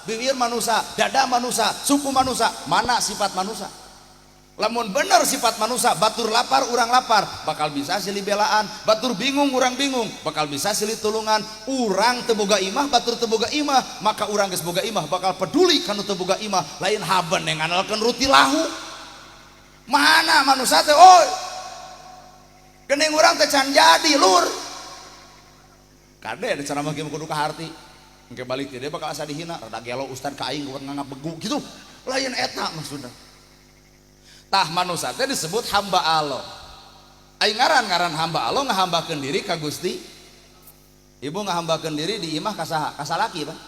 bibir manusia, dada manusia, suku manusia, mana sifat manusia? Lamun bener sifat manusia, batur lapar urang lapar, bakal bisa silih belaan, batur bingung urang bingung, bakal bisa silih tulungan. Urang teu boga imah, batur teu boga imah, maka urang geus boga imah bakal peduli kanu teu boga imah, lain haben yang ngandalkeun ruti lahu. Mana manusia teh oi? Geuning urang teh can jadi lur. Kade ada ceramah kieu kudu kaharti. Engke balik dia bakal asa dihina, rada gelo ustad ka aing kuat nganggap begu gitu. Lain eta maksudna. Tah manusia teh disebut hamba Allah. Aing ngaran hamba Allah ngahambakeun diri ka Gusti. Ibu ngahambakeun diri di imah ka saha? Ka salaki, Pak.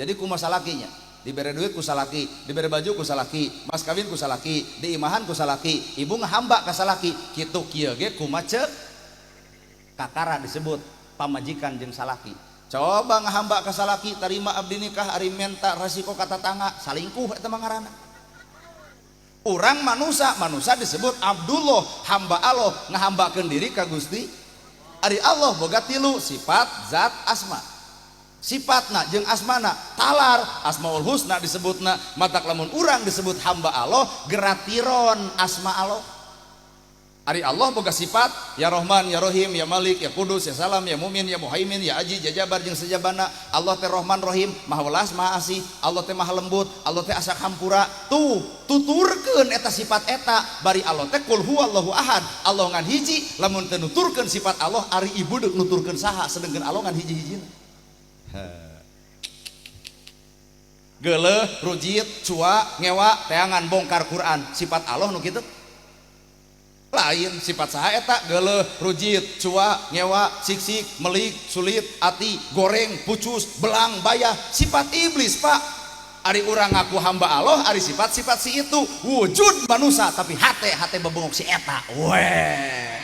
Jadi kumaha salakinya? Dibere duit ku salaki, dibere baju ku salaki, mas kawin ku salaki, di imahan ku salaki. Ibu ngahamba ka salaki. Kitu kieu ge kumaha ceuk? Kakara disebut pamajikan jeung salaki. Coba ngahamba ka salaki tarima abdi nikah ari menta resiko kata tangga salingkuh eta mah ngaranna. Urang manusia disebut Abdullah, hamba Allah ngahambakeun diri ka Gusti. Ari Allah boga tilu sifat, zat, asma. Sifatna jeung asmana talar, Asmaul Husna disebutna, matak lamun urang disebut hamba Allah geratiron asma Allah. Ari Allah boga sifat ya Rahman, ya Rahim, ya Malik, ya Kudus, ya Salam, ya Mumin, ya Muhaimin, ya Aji, ya Jabar jeung sajabana. Allah teh Rahman Rahim, Maha Welas, Maha Asih. Allah teh Maha Lembut, Allah teh asa hampura. Tuh, tuturkeun eta sifat eta. Bari Allah teh Qul huwallahu ahad. Allah ngan hiji, lamun teu nuturkeun sifat Allah, ari ibu deuk nuturkeun saha sedengkeun Allah ngan hiji-hijina. Geuleuh, rujit, cua, ngewa, teangan bongkar Quran. Sifat Allah nu kitu. Lain sifat saha eta geuleuh, rujit, cua, ngewa, siksik, melik, sulit, ati, goreng, pucus, belang, bayah, sifat iblis Pak. Ari urang ngaku hamba Allah, ari sifat-sifat si itu wujud manusia tapi hate bebengok si eta. Weh.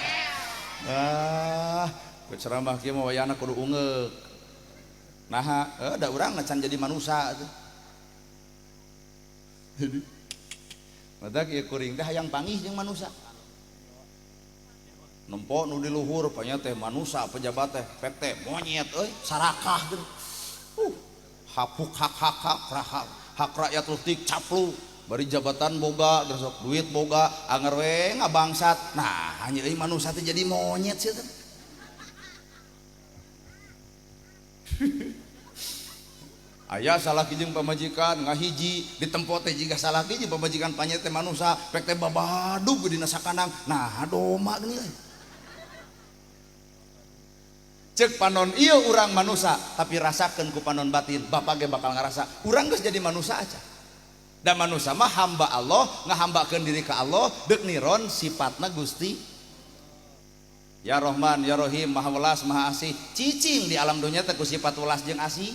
Ku ceramah kieu mah wayahna kudu ungeuk. Nah, da urang can jadi manusia atuh. Mata kieu kuring teh hayang panggih jeung manusia. Nempo nu di luhur panya teh manusia pejabat teh PT monyet euy sarakah geuning. Hapuk hak rakyat leutik caplu bari jabatan boga geus duit boga anger we ngabangsat. Nah hanya euy manusia teh jadi monyet sia teh. Aya salaki jeung pamajikan ngahiji ditempo teh jiga salaki jeung pamajikan panya teh manusia pek teh babadug dina sakandang. Nah doma geuning euy. Cek panon iya urang manusia tapi rasakan ku panon batin bapak ge bakal ngerasa urang geus jadi manusia aja. Dan manusia mah hamba Allah ngahambakeun diri ka Allah deuk niron sifatna Gusti ya Rahman ya Rahim Maha Welas Maha Asih. Cicing di alam dunia teh ku sifat welas jeung asih.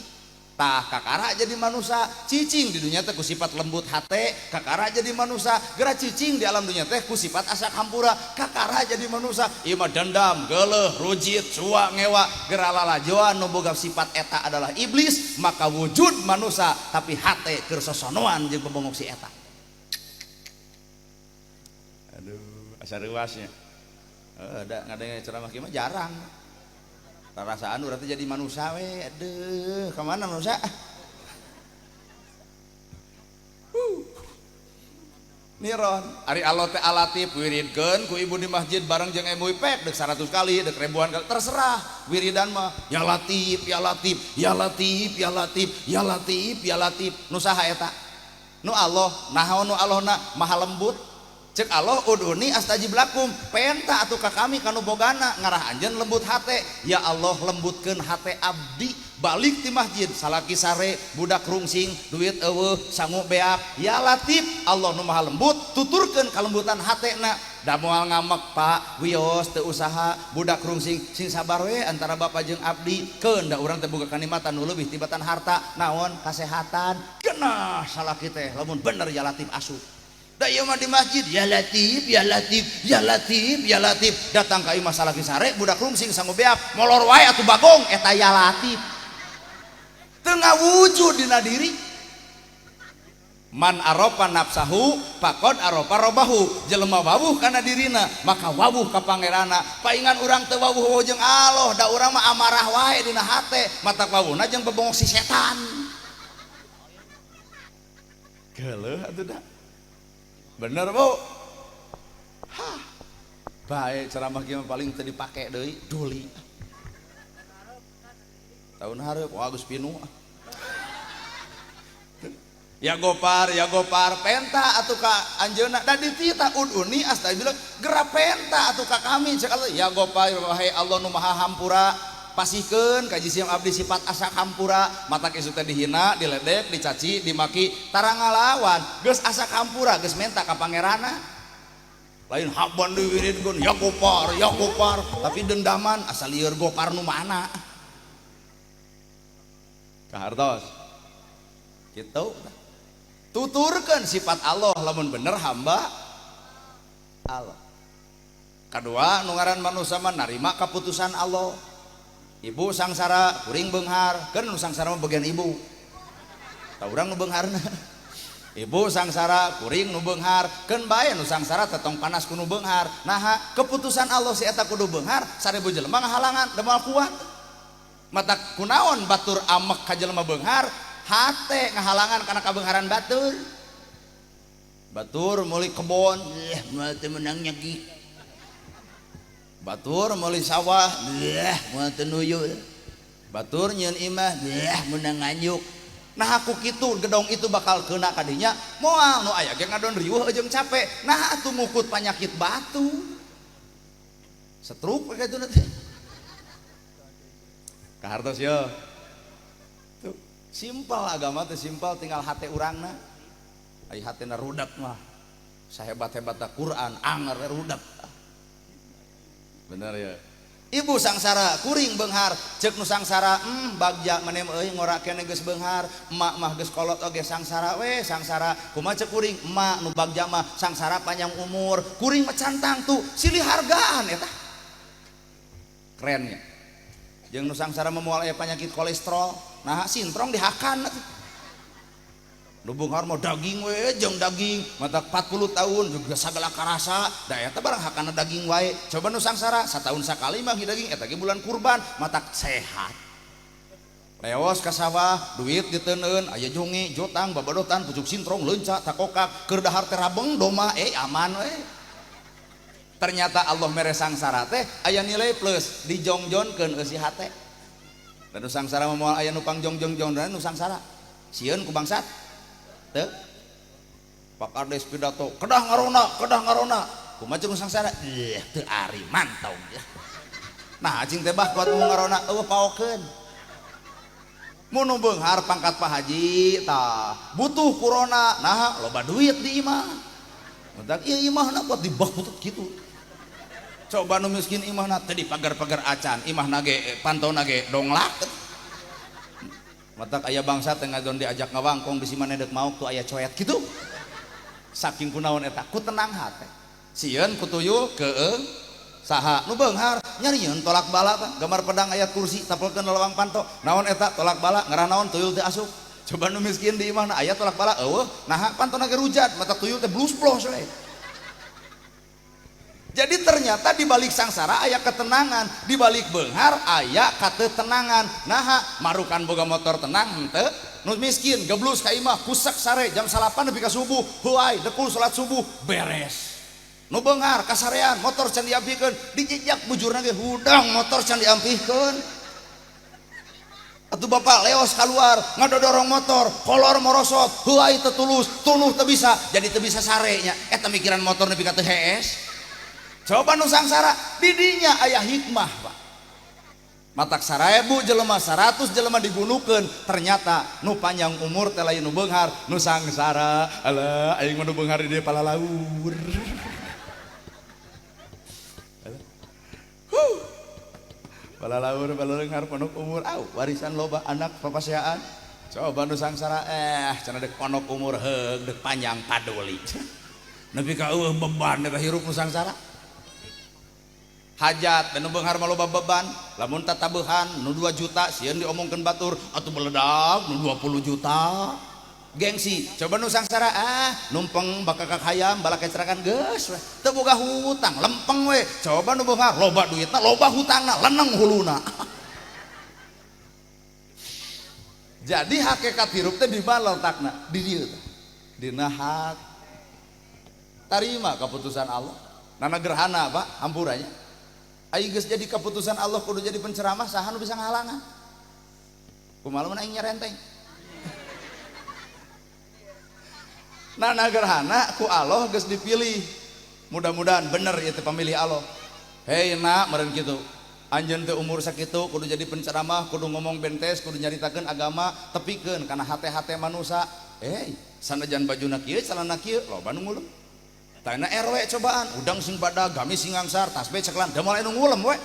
Tah kakara jadi manusia cicing di dunia teh ku sifat lembut hate kakara jadi manusia. Geura cicing di alam dunia teh ku sifat asa hampura kakara jadi manusia. Ieu mah dendam geuleuh rujit cua ngewa geura lalajoan nu boga sifat eta adalah iblis maka wujud manusia tapi hate keur sosonoan jeung bebongok si eta. Aduh asa reuasnya. Da ngadenge ceramah kieu mah jarang. Rasaan urang teh jadi manusia we. Aduh, ka mana manusia? Niron, ari Allah teh alatif wiridkeun ku ibu di masjid bareng jeung MUI pek deuk 100 kali, deuk ribuan kali terserah. Wiridan mah ya latif, ya latif, ya latif, ya latif, ya latif, ya latif. Nu saha eta? Nu Allah, naon nu Allahna Maha Lembut. Cek Allah uduni astajib lakum penta atuh ka kami kanu bogana ngarah anjeun lembut hate. Ya Allah lembutkeun hate abdi balik ti masjid salaki sare budak rungsing duit eueuh sangu beak ya latif Allah nu maha lembut tuturkeun kalembutan hatena. Da moal ngamek Pak wios teu usaha budak rungsing sing sabar we antara bapak jeung abdi keun da urang teh boga kanikmatan nu leuwih tibatan harta naon kasehatan genah salaki teh lamun bener ya latif asup. Da ieu mah di masjid ya latif ya latif ya latif ya latif datang ka imah salaki sare budak rungsing sanggo beak molor wae atuh bagong eta ya latif teu ngawujud dina diri. Man aropa nafsahu faqad aropa robahu jelema wawuh kana dirina maka wawuh ka pangerana. Paingan urang teu wawuh jeung Allah da urang mah amarah wae dina hate matak wawuhna jeung bebongok si setan. Geuleuh atuh da. Bener Bu. Hah. Baik ceramah kieu paling teu dipake deui duli. Tahun hareup Agus Pinu. Ya gopar penta atuh ka anjeunna da ditita uduni asta bilang geura penta atuh ka kami cek Allah ya gopar wahai Allah nu maha hampura pasihkeun ka jisim abdi sifat asa hampura mata kisu teh dihina diledek dicaci dimaki tara ngalawan geus asa hampura geus menta ka pangeranna lain haban diwiridkeun ya gopar tapi dendaman asal lieur gopar nu mana kahartos kitu tuturkan sifat Allah lamun bener hamba Allah. Kedua nu ngaran manusia mah narima keputusan Allah. Ibu sangsara kuring beunghar keun nu sangsara mah bagian ibu tah urang nu beungharna ibu sangsara kuring nu beunghar keun bae nu sangsara tetong panas ku nu beunghar naha keputusan Allah si eta kudu beunghar sarebu jelema ngahalangan demal kuat mata kunaon batur amek ka jelema beunghar hate ngahalangan karena kabeungharan batur meuli kebon moal teu meunang nyegi batur meuli sawah moal teu nuyu batur nyieun imah meunang nganyuk nah aku kitu gedong itu bakal keuna ka dinya moal nu aya ge ngadon riweuh jeung capek nah atuh ngukut panyakit batu stroke kayak itu nanti kahartos yo simpel agama teh simpel tinggal hati urangna ai hatina rudat mah sahebat-hebatna Quran anger rudat bener ya ibu sangsara kuring beunghar ceuk nu sangsara bagja manem euy ngora keneh geus beunghar emak mah geus kolot oge sangsara we sangsara kumaha ceuk kuring emak nu bagja mah sangsara panjang umur kuring mah cantang tuh silih hargaan eta kerennya jeung nu sangsara mah moal aya penyakit kolesterol nah sintrong dihakan nu beunghar mah daging we jeung daging mata 40 tahun juga sagala karasa da eta barang hakana daging wae coba nu sangsara satahun sakali mah daging eta ge bulan kurban mata sehat leos ka sawah duit diteuneun aya jonge jotang babadotan pucuk sintrong leunca takokak keur dahar teh rabeng doma aman we ternyata Allah mere sangsara teh aya nilai plus dijongjonkeun eusi hate dan nu sangsara moal aya nu pangjong-jong dan nu sangsara sieun ku bangsat teu Pak Kades pidato kedah ngarona kumaha nu sangsara teu ari mantau ya nah cing teh bah kuat nu ngarona eueuh paokeun mun nu beunghar pangkat Pak Haji tah butuh kurona nah loba duit di imah mentak ieu imahna buat dibah butuh kitu coba nu miskin imahna teh di pagar-pagar acan imahna ge pantona ge donglak matak aya bangsa teh ngadon diajak ngawangkong bisi maneh deuk mauk tuh aya coet kitu saking kunaon eta ku tenang hate sieun ku tuyul keung saha nu beunghar nyarieun tolak bala gambar pedang aya kursi tapelkeun lawang panto naon eta tolak bala ngarah naon tuyul teh asup coba nu miskin di imahna aya tolak bala eueuh naha pantona ge rujat matak tuyul teh blusplos we jadi ternyata di balik sangsara aya ketenangan, di balik beunghar aya katetenangan. Nah, marukan boga motor tenang henteu. Nu miskin geblus ka imah kusek sare jam 8 nepi ka subuh, heuai dekul salat subuh beres. Nu beunghar kasarean motor can diampikeun, dijejak bujurna ge hudang motor can diampikeun. Atuh bapak leos keluar ngadodorong motor, kolor morosot, heuai teu tulus, tuluh teu bisa, jadi teu bisa sarenya. Eta mikiran motor nepi ka teu hees. Coba nu sangsara didinya aya hikmah Pak matak 1000 jelema 100 jelema digunukeun ternyata nu panjang umur teh lain nu beunghar nu sangsara alah aing mah nu beunghar di dieu palalaur palalaur palaleunghar ponok umur warisan loba anak papaseaan coba nu sangsara cenah deuk ponok umur heug deuk panjang paduli nepi ka eueuh beban eta hirup nu sangsara hajat dan nu beunghar mah loba beban lamun tatabeuhan nu 2 juta sieun diomongkeun batur atuh meledak nu 20 juta gengsi coba nu sangsara numpeng bakakak hayam bala kecerakan geus we teu boga hutang lempeng we coba nu beunghar loba duitna loba hutangna leneng huluna jadi hakikat hirup teh di mana letakna di dieu teh dina hak tarima keputusan Allah. Nana gerhana Pak hampurannya aing geus jadi keputusan Allah kudu jadi penceramah saha nu bisa ngahalangan kumaha mun aing nyerenteng. Nana gerhana ku Allah geus dipilih, mudah-mudahan bener ieu teh pamilih Allah. Hei nak meureun kitu anjeun teh umur sakitu kudu jadi penceramah, kudu ngomong bentes, kudu nyaritakeun agama, tepikeun kana hate-hate manusia. Sanajan bajuna kieu calana kieu loba nu ngulem. Tana RW cobaan udang sing badag gamis sing ngangsar tasbih ceklan da mulai nu ngulem we.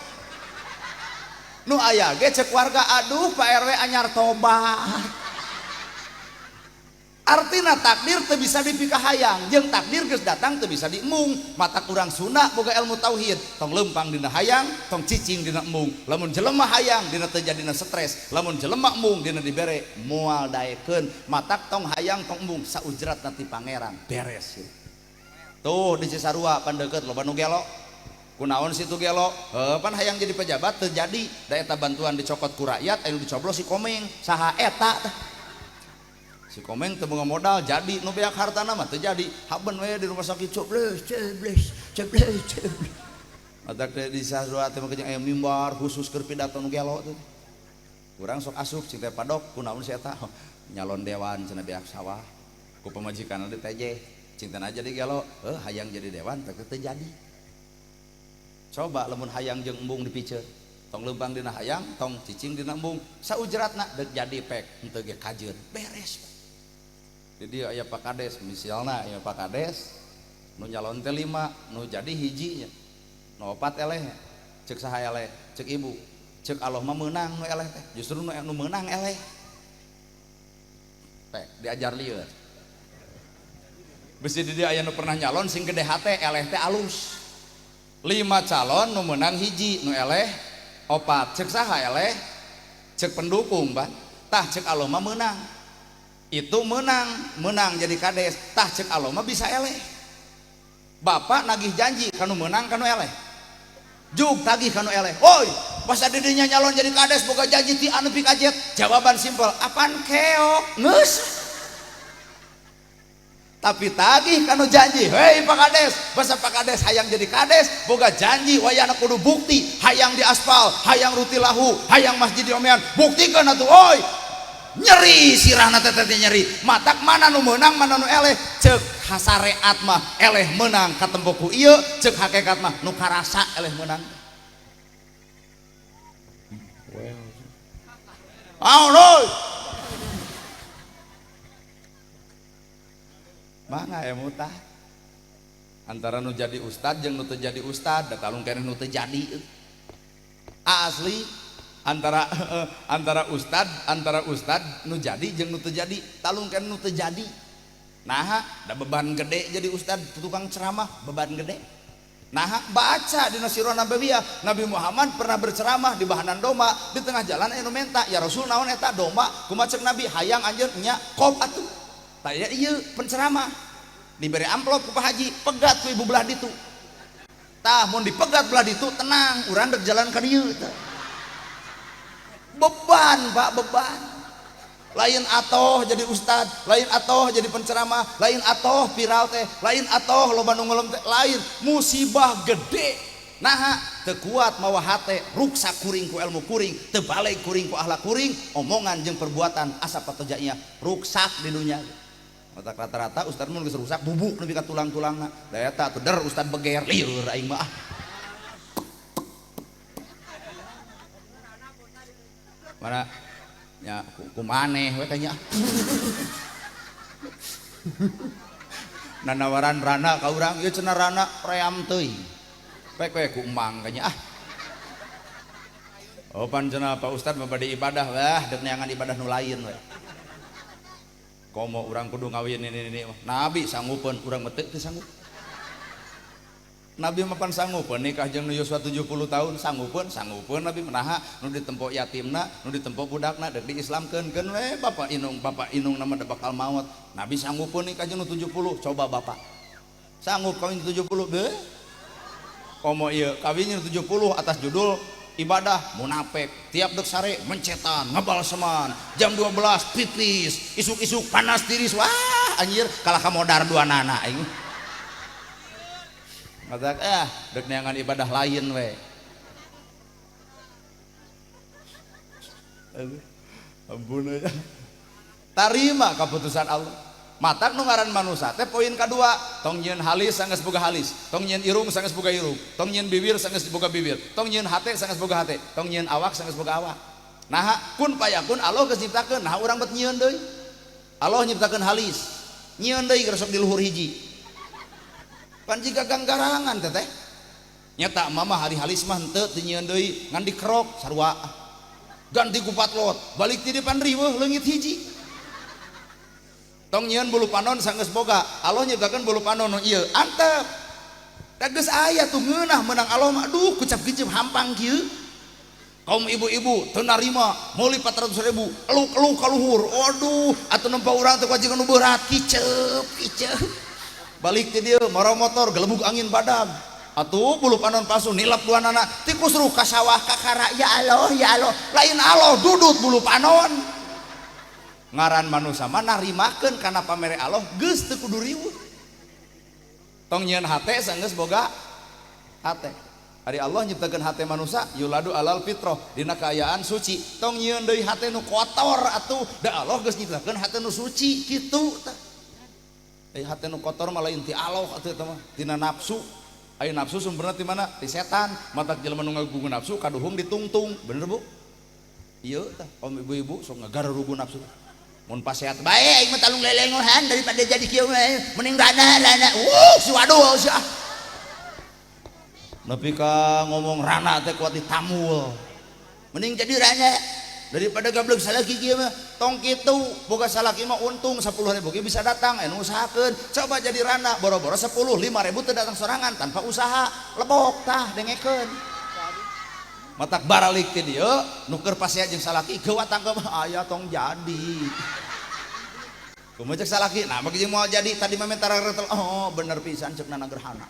Nu aya ge cek warga aduh Pak RW anyar tobat. Artina takdir teu bisa dipika hayang jeung takdir geus datang teu bisa diemung. Mata urang Sunda boga ilmu tauhid tong lempang dina hayang tong cicing dina emung. Lamun jelema hayang dina teu jadina stres, lamun jelema emung dina dibere moal daekeun. Matak tong hayang tong emung saujrat nanti pangeran beres. Tuh di Cisarua pan deukeut loba nu gelo. Kunaon situ gelo? Pan hayang jadi pejabat teu jadi, da eta bantuan dicokot ku rakyat anu dicoblos si Komeng. Saha eta teh? Si Komeng teu boga modal jadi nu beak hartana mah teu jadi. Haben we di rumah sakit coblos. Matak teh di Cisarua teh mah aya mimbar khusus keur pidato nu gelo teh. Urang sok asup cing teh padok kunaon si eta? Nyalon dewan cenah beak sawah. Ku pamajikanna di TJ. Cinta aja di gelo, hayang jadi dewan tak terjadi. Coba lamun hayang jeung embung dipiceun, tong lempang dina hayang, tong cicing dina embung, saujratna deuk jadi pek henteu ge kajeun, beres. Jadi aya Pak Kades, misalna aya Pak Kades, nu nyalon teh 5, nu jadi hijinya, nu 4 eleh, cek saha eleh, cek ibu, cek Allah mah meunang nu eleh teh, justru nu meunang eleh. Pek diajar lieur. Besi di dia aya nu pernah nyalon sing gede hate eleh teh alus. 5 calon nu menang hiji nu eleh 4 cek saha eleh cek pendukung Pak. Tah cek Allah mah menang. Itu menang jadi kades. Tah cek Allah mah bisa eleh. Bapak nagih janji kanu menang kanu eleh. Jug tagih kanu eleh. Oi, pas didinya nyalon jadi kades boga janji ti anu pikajet. Jawaban simpel, apaan keok? Geus. Tapi tagih kanu janji, hei Pak Kades, basa Pak Kades hayang jadi kades, boga janji wayana kudu bukti, hayang di aspal, hayang rutilahu, hayang masjid diomean, buktikan atuh, oi, nyeri sirahna teteh nyeri, matak mana nu menang mana nu eleh, cek hasareat mah eleh menang katempo ku ieu, cek hakikat mah nu karasa eleh menang. Mangga ya mutah antara nu jadi ustad jeung nu teu jadi ustad da talung keneh nu teu jadi asli antara ustad nu jadi jeung nu teu jadi talung keneh nu teu jadi. Nah da beban gede jadi ustad tukang ceramah beban gede. Nah baca dina sirah nabawiyah Nabi Muhammad pernah berceramah di bahanan domba di tengah jalan anu menta ya Rasul naon eta domba kumaha ceuk Nabi hayang anjeun nya qop atuh. Tanya iya penceramah diberi amplop ke Pak Haji pegat ku ibu belah ditu tah mun dipegat belah ditu tenang urang dek jalan ka dieu beban Pak beban lain atoh jadi ustad lain atoh jadi penceramah lain atoh viral teh lain atoh loba nu ngeuleum teh lain musibah gede nah teu kuat mawa hate ruksak kuring ku ilmu kuring teu balik kuring ku akhlak kuring omongan jeung perbuatan asa patojaia ruksak di dunia. Mata rata-rata ustad mun geus rusak bubuk nepi ka tulang-tulangna. Da eta teu der ustad beger lieur aing mah. Mana nya ku maneh we tanya. Nanawaran rana ka urang ieu cenah rana ream teuing. Pek we ku emang kanya ah. Oh pan cenah Pak Ustad mah bade ibadah wah deuk neangan ibadah nu lain we. Komo urang kudu ngawin ini Nabi sanggupeun urang mah teu sanggup. Nabi mah pan sanggupeun nikah jeung nu Yosua 70 tahun sanggupeun Nabi menaha nu ditempo yatimna nu ditempo budakna deuk diislamkeun we bapak inung nama da bakal maot. Nabi sanggupeun nikah jeung nu 70 coba bapak. Sanggup kawin 70 deh. Komo ieu kawin 70 atas judul ibadah munafik tiap dek sare mencetan ngebal seman jam 12 pipis isuk-isuk panas tiris wah anjir kalah ka modar dua nana aing matak dek neangan ibadah lain we ampun aja tarima keputusan Allah matak nu ngaran manusia teh poin kedua tong nyeun halis sanggeus boga halis tong nyeun irung sanggeus boga irung tong nyeun bibir sanggeus boga bibir tong nyeun hate sanggeus boga hate tong nyeun awak sanggeus boga awak nah kun payakun Allah geus nyiptakeun nah urang bet nyieun deui Allah nyiptakeun halis nyieun deui keur sok di luhur hiji pan jiga ganggarangan teh nyata mama hari halis mah henteu teu nyieun deui ngan dikerok sarua ganti ku patlot balik ti depan riweuh leungit hiji tong nyieun bulu panon sanggeus boga Allah nyiptakeun bulu panon nu ieu antep da geus aya tuh ngeunah menang Allah mah aduh kucap-kicip hampang kieu kaum ibu-ibu teu narima meuli 400.000 eluk-eluk ka luhur aduh atuh nempa urang teh wajib nu berat kiceup balik ti dieu maro motor gelebug angin badag atuh bulu panon palsu nilap dua anak tikus ruh ka sawah ka kara ya Allah lain Allah dudut bulu panon ngaran manusia mah narimakeun kana pamere Allah geus teu kudu riweuh tong nyieun hate sanggeus boga hate ari Allah nyiptakeun hate manusia yuladu alal fitrah dina kaayaan suci tong nyieun deui hate nu kotor atuh da Allah geus nyiptakeun hate nu suci kitu tah hate nu kotor mah lain ti Allah atuh teh mah tina nafsu aya nafsu sumberna ti mana ti setan matak jelema nu ngagugu nafsu kaduhung ditungtung bener bu ieu tah om ibu-ibu sok ngagarurugu nafsu mun pas sehat bae aing mah talung lelengohan daripada jadi kieu mending rana si waduh sia nepi ka ngomong rana teh kuat ditamul mending jadi rana daripada gablek salaki kieu mah tong kitu boga salaki mah untung 10.000 ge bisa datang anu usahakeun coba jadi rana boro-boro 10 5.000 teu datang sorangan tanpa usaha lebok tah dengekeun matak baralik ti dieu nu keur pasea jeung salaki geuwatang mah aya tong jadi kumaha cek salaki nah bagi mau jadi tadi mah mentara retel oh bener pisan ceuk nana gerhana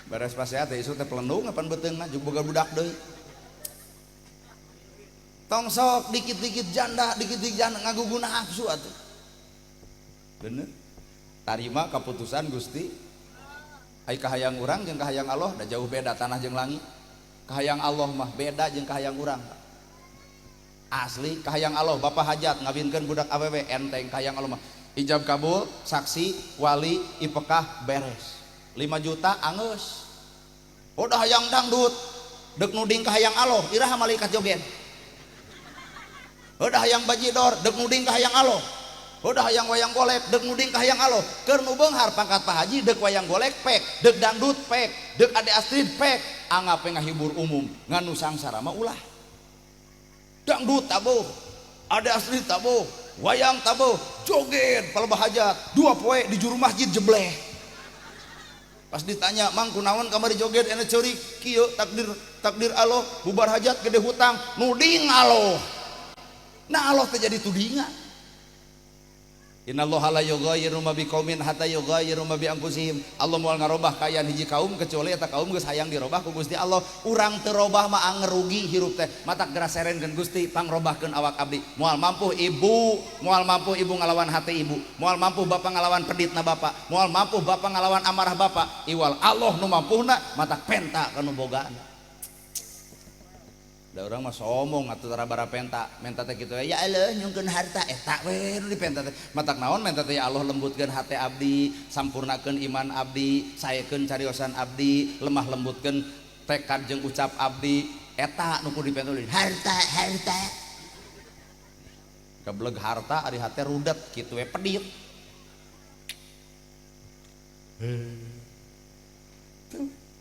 beres pasea teh isu teh pelendung apan beuteungna jeung boga budak deui tong sok dikit-dikit janda ngagugu nafsu atuh bener tarima keputusan Gusti ai kahayang urang jeung kahayang Allah da jauh beda tanah jeung langit kahayang Allah mah beda jeung kahayang urang asli kahayang Allah bapak hajat ngawinkeun budak awewe enteng kahayang Allah mah ijab kabul saksi wali ipekah beres 5 juta angeus udah hayang dangdut dek nuding kahayang Allah iraha malaikat joget udah hayang bajidor dek nuding kahayang Allah udah hayang wayang golek dek nuding kahayang Allah keur nu beunghar pangkat Pak Haji dek wayang golek pek dek dangdut pek dek Ade Astrid pek angap ngahibur umum nganu sangsara mah ulah dangdut tabuh Ade Astrid tabuh wayang tabuh joget palebah hajat 2 poe di juru masjid jebleh pas ditanya mang kunaon kamari joget ene ceurik kieu takdir Allah bubar hajat gede hutang nuding Allah nah Allah teh jadi tudingan innallaha la yughayyiru ma biqaumin hatta yughayyiru ma bi anfusihim Allah moal ngarobah kaayaan hiji kaum kecuali eta kaum geus hayang dirobah ku Gusti Allah urang teu robah mah ngerugi hirup teh matak geura serenkeun Gusti pangrobahkeun awak abdi moal mampu ibu ngalawan hate ibu moal mampu bapak ngalawan peditna bapak moal mampu bapak ngalawan amarah bapak iwal Allah nu mampuna matak penta kanu bogaana da urang mah sombong atuh tara-bara penta menta teh kitu ya Allah nyungkeun harta eta we nu dipenta teh matak naon menta teh ya Allah lembutkeun hate abdi sampurnakeun iman abdi saekeun cariosan abdi lemah lembutkeun tekad jeung ucap abdi eta nu kudu dipenta harta gebleg harta ari hate rudet kitu we pedit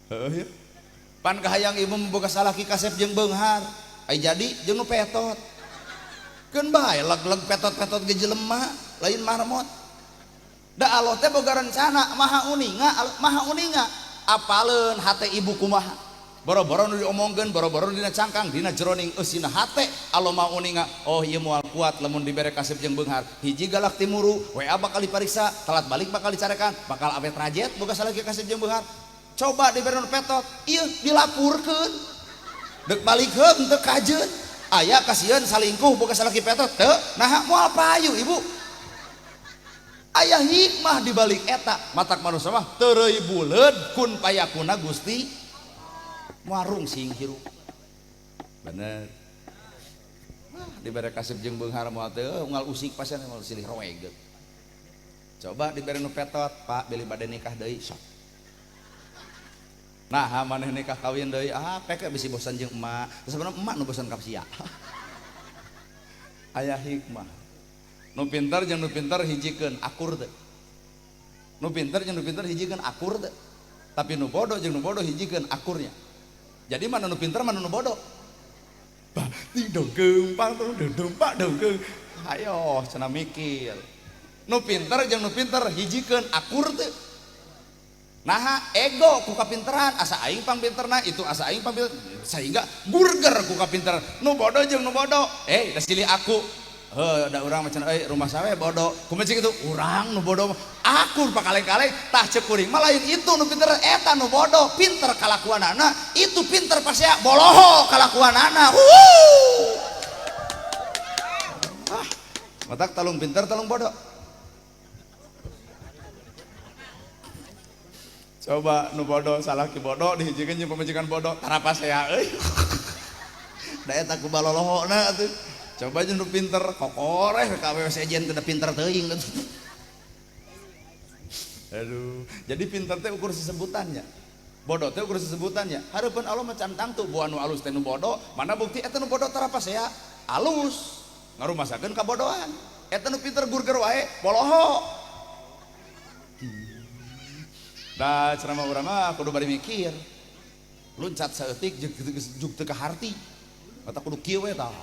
heuh pan kahayang ibu memboga salaki kasep jeung beunghar ai jadi jeung nu petot keun bae leg-leg petot-petot ge jelema lain marmot da Allah teh boga rencana maha uninga apaleun hate ibu kumaha boro-boro nu diomongkeun boro-boro dina cangkang dina jeroning eusina hate Allah mah uninga oh ieu moal kuat lamun dibere kasep jeung beunghar hiji galak timuru WA bakal dipariksa telat balik bakal dicarekan bakal awet rajet boga salaki kasep jeung beunghar coba diberi petot iya dilapurkeun dek balikeun teu kajeun aya kasieun salingkuh boga salaki petot teu nah moal payu ibu Aya hikmah di balik eta. Matak manusia mah teureui buleud kun payakuna Gusti warung sing hirup. Bener. Dibere kasep jeung beunghar moal teu unggal usik pasien moal silih roegeut. Coba dibere nu petot, Pak beli bade nikah deui sok. Nah, maneh nikah kawin deui, peke bisi bosan jeung emak. Sebenarnya emak nu bosan ka sia. Aya hikmah. Nu pinter jeung nu pinter hijikeun akur teu. Nu pinter jeung nu pinter hijikeun akur teu. Tapi nu bodoh jeung nu bodoh hijikeun akurnya. Jadi mana nu pinter mana nu bodoh? Ting dongkeung pang dompak dongkeung. Hayo cenah mikir. Nu pinter jeung nu pinter hijikeun akur teu. Nah, ego ku kapinteran, asa aing pang pinterna, itu asa aing pang pinter, sehingga burger ku kapinteran. Nu bodoh jeung nu bodoh, da silih aku. Da urang macan rumah sawe bodoh. Kumaha kitu? Urang nu bodoh akur pakaleng-kaleng tah ceuk kuring mah lain itu nu pinter eta nu bodoh, pinter kalakuanana, itu pinter pasea boloho kalakuanana. Matak talung pinter talung bodoh. Coba nu bodoh salah ki bodoh dihijikeun jeung pamajikan bodoh tara pasea euy. Da eta ku balolohona atuh. Coba aja nu pinter kokoreh KW sejen teu pinter teuing. Aduh, jadi pinter teh ukur sesebutannya. Bodoh teh ukur sesebutannya. Hareupeun Allah mah cantang tuh buah nu alus teh nu bodoh, mana bukti eta nu bodoh tara pasea alus. Ngarumasakeun kabodohan. Eta nu pinter gurger wae boloho. Da ceramah urang mah kudu bari mikir. Luncat saeutik jeung teu ka harti. Eta kudu kieu we tah.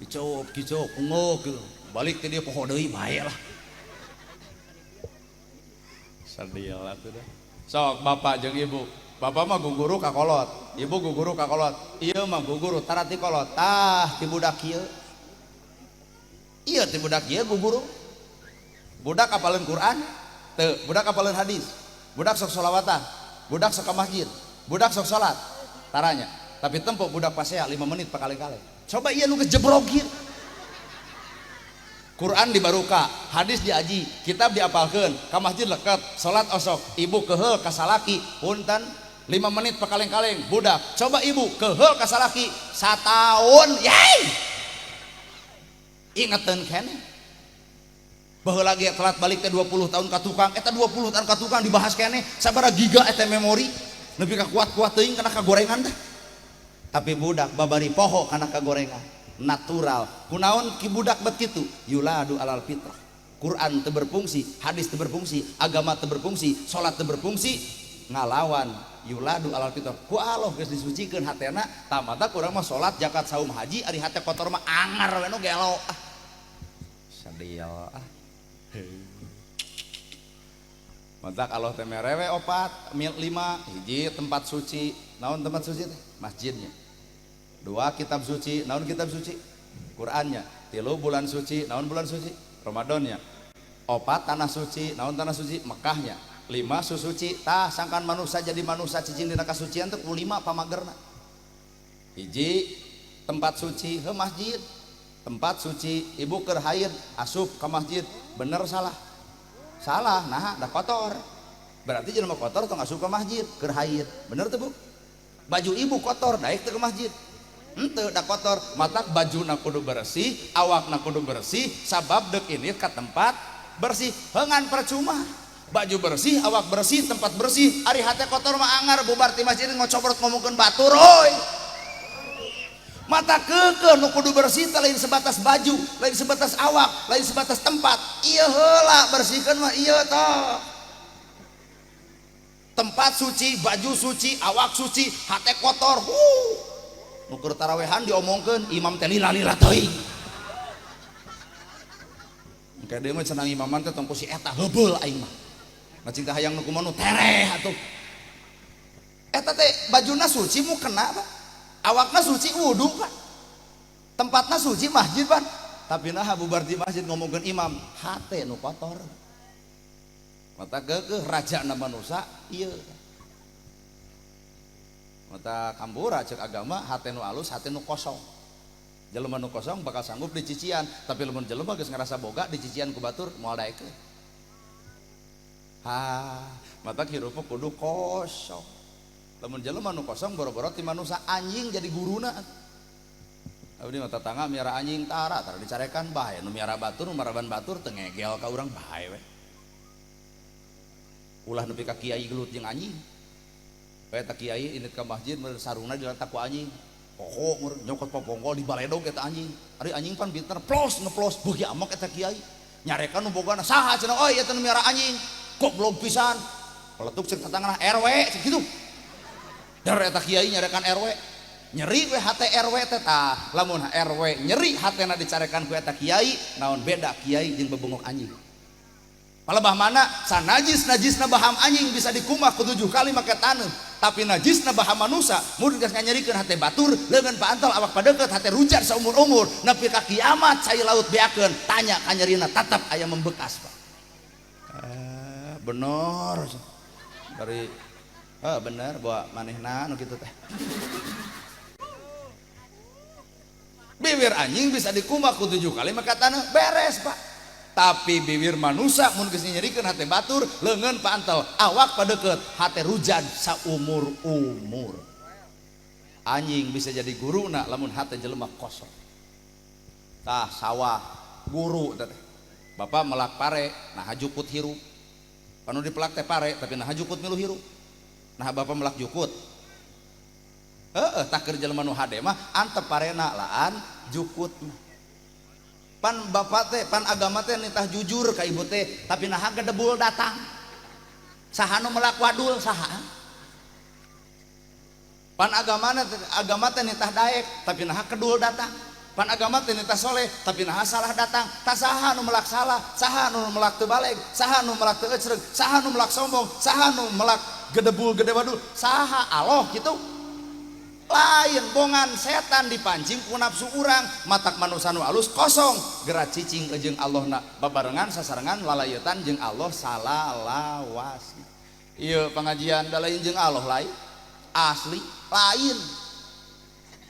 Kicok, ungok, balik ke dia poho deui bae lah. Sadil atuh dah. Sok bapak jeung ibu. Bapak mah guguru ka kolot, ibu guguru ka kolot. Ieu mah guguru tarati kolot. Tah ti budak kieu. Ieu ti budak kieu guguru. Budak apaleun Quran, teu, budak apaleun hadis. Budak sok sholawatan, budak sok ka masjid, budak sok salat. Taranya. Tapi tempo budak pasea 5 menit pakali-kali. Coba iya nu kejebrok ieu. Quran dibaruka, hadis diaji, kitab diapalkeun, ka masjid leket, salat osok, ibu keheul ka salaki, punten 5 menit pakaleng-kaleng budak. Coba ibu keheul ka salaki 1 tahun, yai. Ingeteun keneh. Baheula lagi telat balik teh 20 tahun ka tukang, eta 20 tahun ka tukang dibahas keneh, sabaraha giga eta memori, nepi ka kuat-kuat teuing kana kagorengan teh. Tapi budak babari poho kana kagorengan natural. Kunaon ki budak bet kitu? Yuladu alal fitrah. Quran teu berfungsi, hadis teu berfungsi, agama teu berfungsi, salat teu berfungsi, ngalawan yuladu alal fitrah. Ku Allah geus disucikeun hatena, tamata urang mah salat, zakat, saum, haji, ari hate kotor mah angar we nu gelo. Sadil Mantak Allah teh merewe 4, 5, hiji tempat suci. Naon tempat suci teh? Masjidnya. 2 kitab suci. Naon kitab suci? Qurannya. 3 bulan suci. Naon bulan suci? Ramadannya. 4 tanah suci. Naon tanah suci? Mekahnya. 5 susuci. Tah sangkan manusia jadi manusia cicing dina kasucian teh 5 pamagerna. Hiji tempat suci, masjid. Tempat suci, ibu keur haid asup ke masjid. Bener salah? Salah, nah dah kotor. Berarti jelema kotor tong asup ke masjid keur haid. Bener teu Bu? Baju ibu kotor daek teu ke masjid. Henteu da kotor, matak bajuna kudu bersih, awakna kudu bersih, sabab deuk ini ka tempat bersih. Heungan percuma. Baju bersih, awak bersih, tempat bersih, ari hate kotor mah angar bubar ti masjid ngocobrot ngomongkeun batur euy. Mata keke nu kudu bersih teh lain sebatas baju, lain sebatas awak, lain sebatas tempat. Ieu heula bersihkeun mah ieu tah. Tempat suci, baju suci, awak suci, hate kotor. Nu keur tarawehan diomongkeun imam teh lila-lila teuing. Engke deui mah cenah imaman teh tong ku si eta heubeul aing mah. Macing teh hayang nu kumaha nu tereh atuh. Eta teh bajuna suci mu kena Pak. Awakna suci wudu Pak. Tempatna suci masjid Pak. Tapi nah bubar di masjid ngomongkeun imam, hate nu kotor. Mata geugeuh rajana manusia ieu. Mata kambura cek agama hate nu alus, hate nu kosong. Jelema nu kosong bakal sanggup dicician, tapi lamun jelema geus ngarasa boga dicician ku batur moal daekeun. Mata hirup kudu kosong. Lamun jelema nu kosong boro-boro ti manusia anjing jadi guruna. Abdi mata tangga miara anjing tara dicarekan bae, nu miara batur nu maraban batur teu ngegel ka urang bae we. Ulah nepi ka kiai gelut jeung anjing. Bae ta kiai init ka masjid sarungna diletak ku anjing. Pokok nyokot popongkol di baledog eta anjing. Ari anjing pan pinter plos ngeplos beuh amok eta kiai. Nyarekan nu bogana saha cenah oi eta nu miara anjing. Goblok pisan. Peletuk cek tetangana RW cek kitu. Dar eta kiai nyarekan RW. Nyeri we hate RW teh tah. Lamun RW nyeri hatena dicarekan ku eta kiai, naon beda kiai jeung bebengok anjing. Palebah mana sanajis-najisna baham anjing bisa dikumah ku 7 kali make taneuh, tapi najisna baham manusia mun geus nganyerikeun hate batur leungeun paantal awak padeukeut hate rujar saumur-umur nepi ka kiamat cai laut beakeun tanya ka nyerina tetep aya membekas Pak. Bener dari bener bawa manehna nu kitu teh. Bibir anjing bisa dikumah ku 7 kali make taneuh beres Pak. Tapi bibir manusia mun geus nyerikeun hate batur leungeun paantel awak padeukeut hate rujan saumur-umur. Anjing bisa jadi guruna lamun hate jelema kosong. Tah sawah guru teh. Bapak melak pare nah jukut hirup. Panu dipelak teh pare tapi nah jukut milu hirup. Nah bapak melak jukut. Tah keur jelema nu hade mah antep parena laan jukut. Pan bapak teh pan agama teh nitah jujur ka ibu teh tapi naha gedebul datang saha nu melak wadul saha pan agama teh nitah daek tapi naha kedul datang pan agama teh nitah soleh tapi naha salah datang tah saha nu melak salah saha nu melak teu baleg saha nu melak teu ecreg saha nu melak sombong saha nu melak gedebul gede wadul saha Allah kitu. Lain bongan setan dipancing ku nafsu urang matak manusia nu alus kosong gerak cicing jeung Allah na babarengan sasarengan lalayeutan jeung Allah salalawas. Ieu pengajian da lain jeung Allah lain asli lain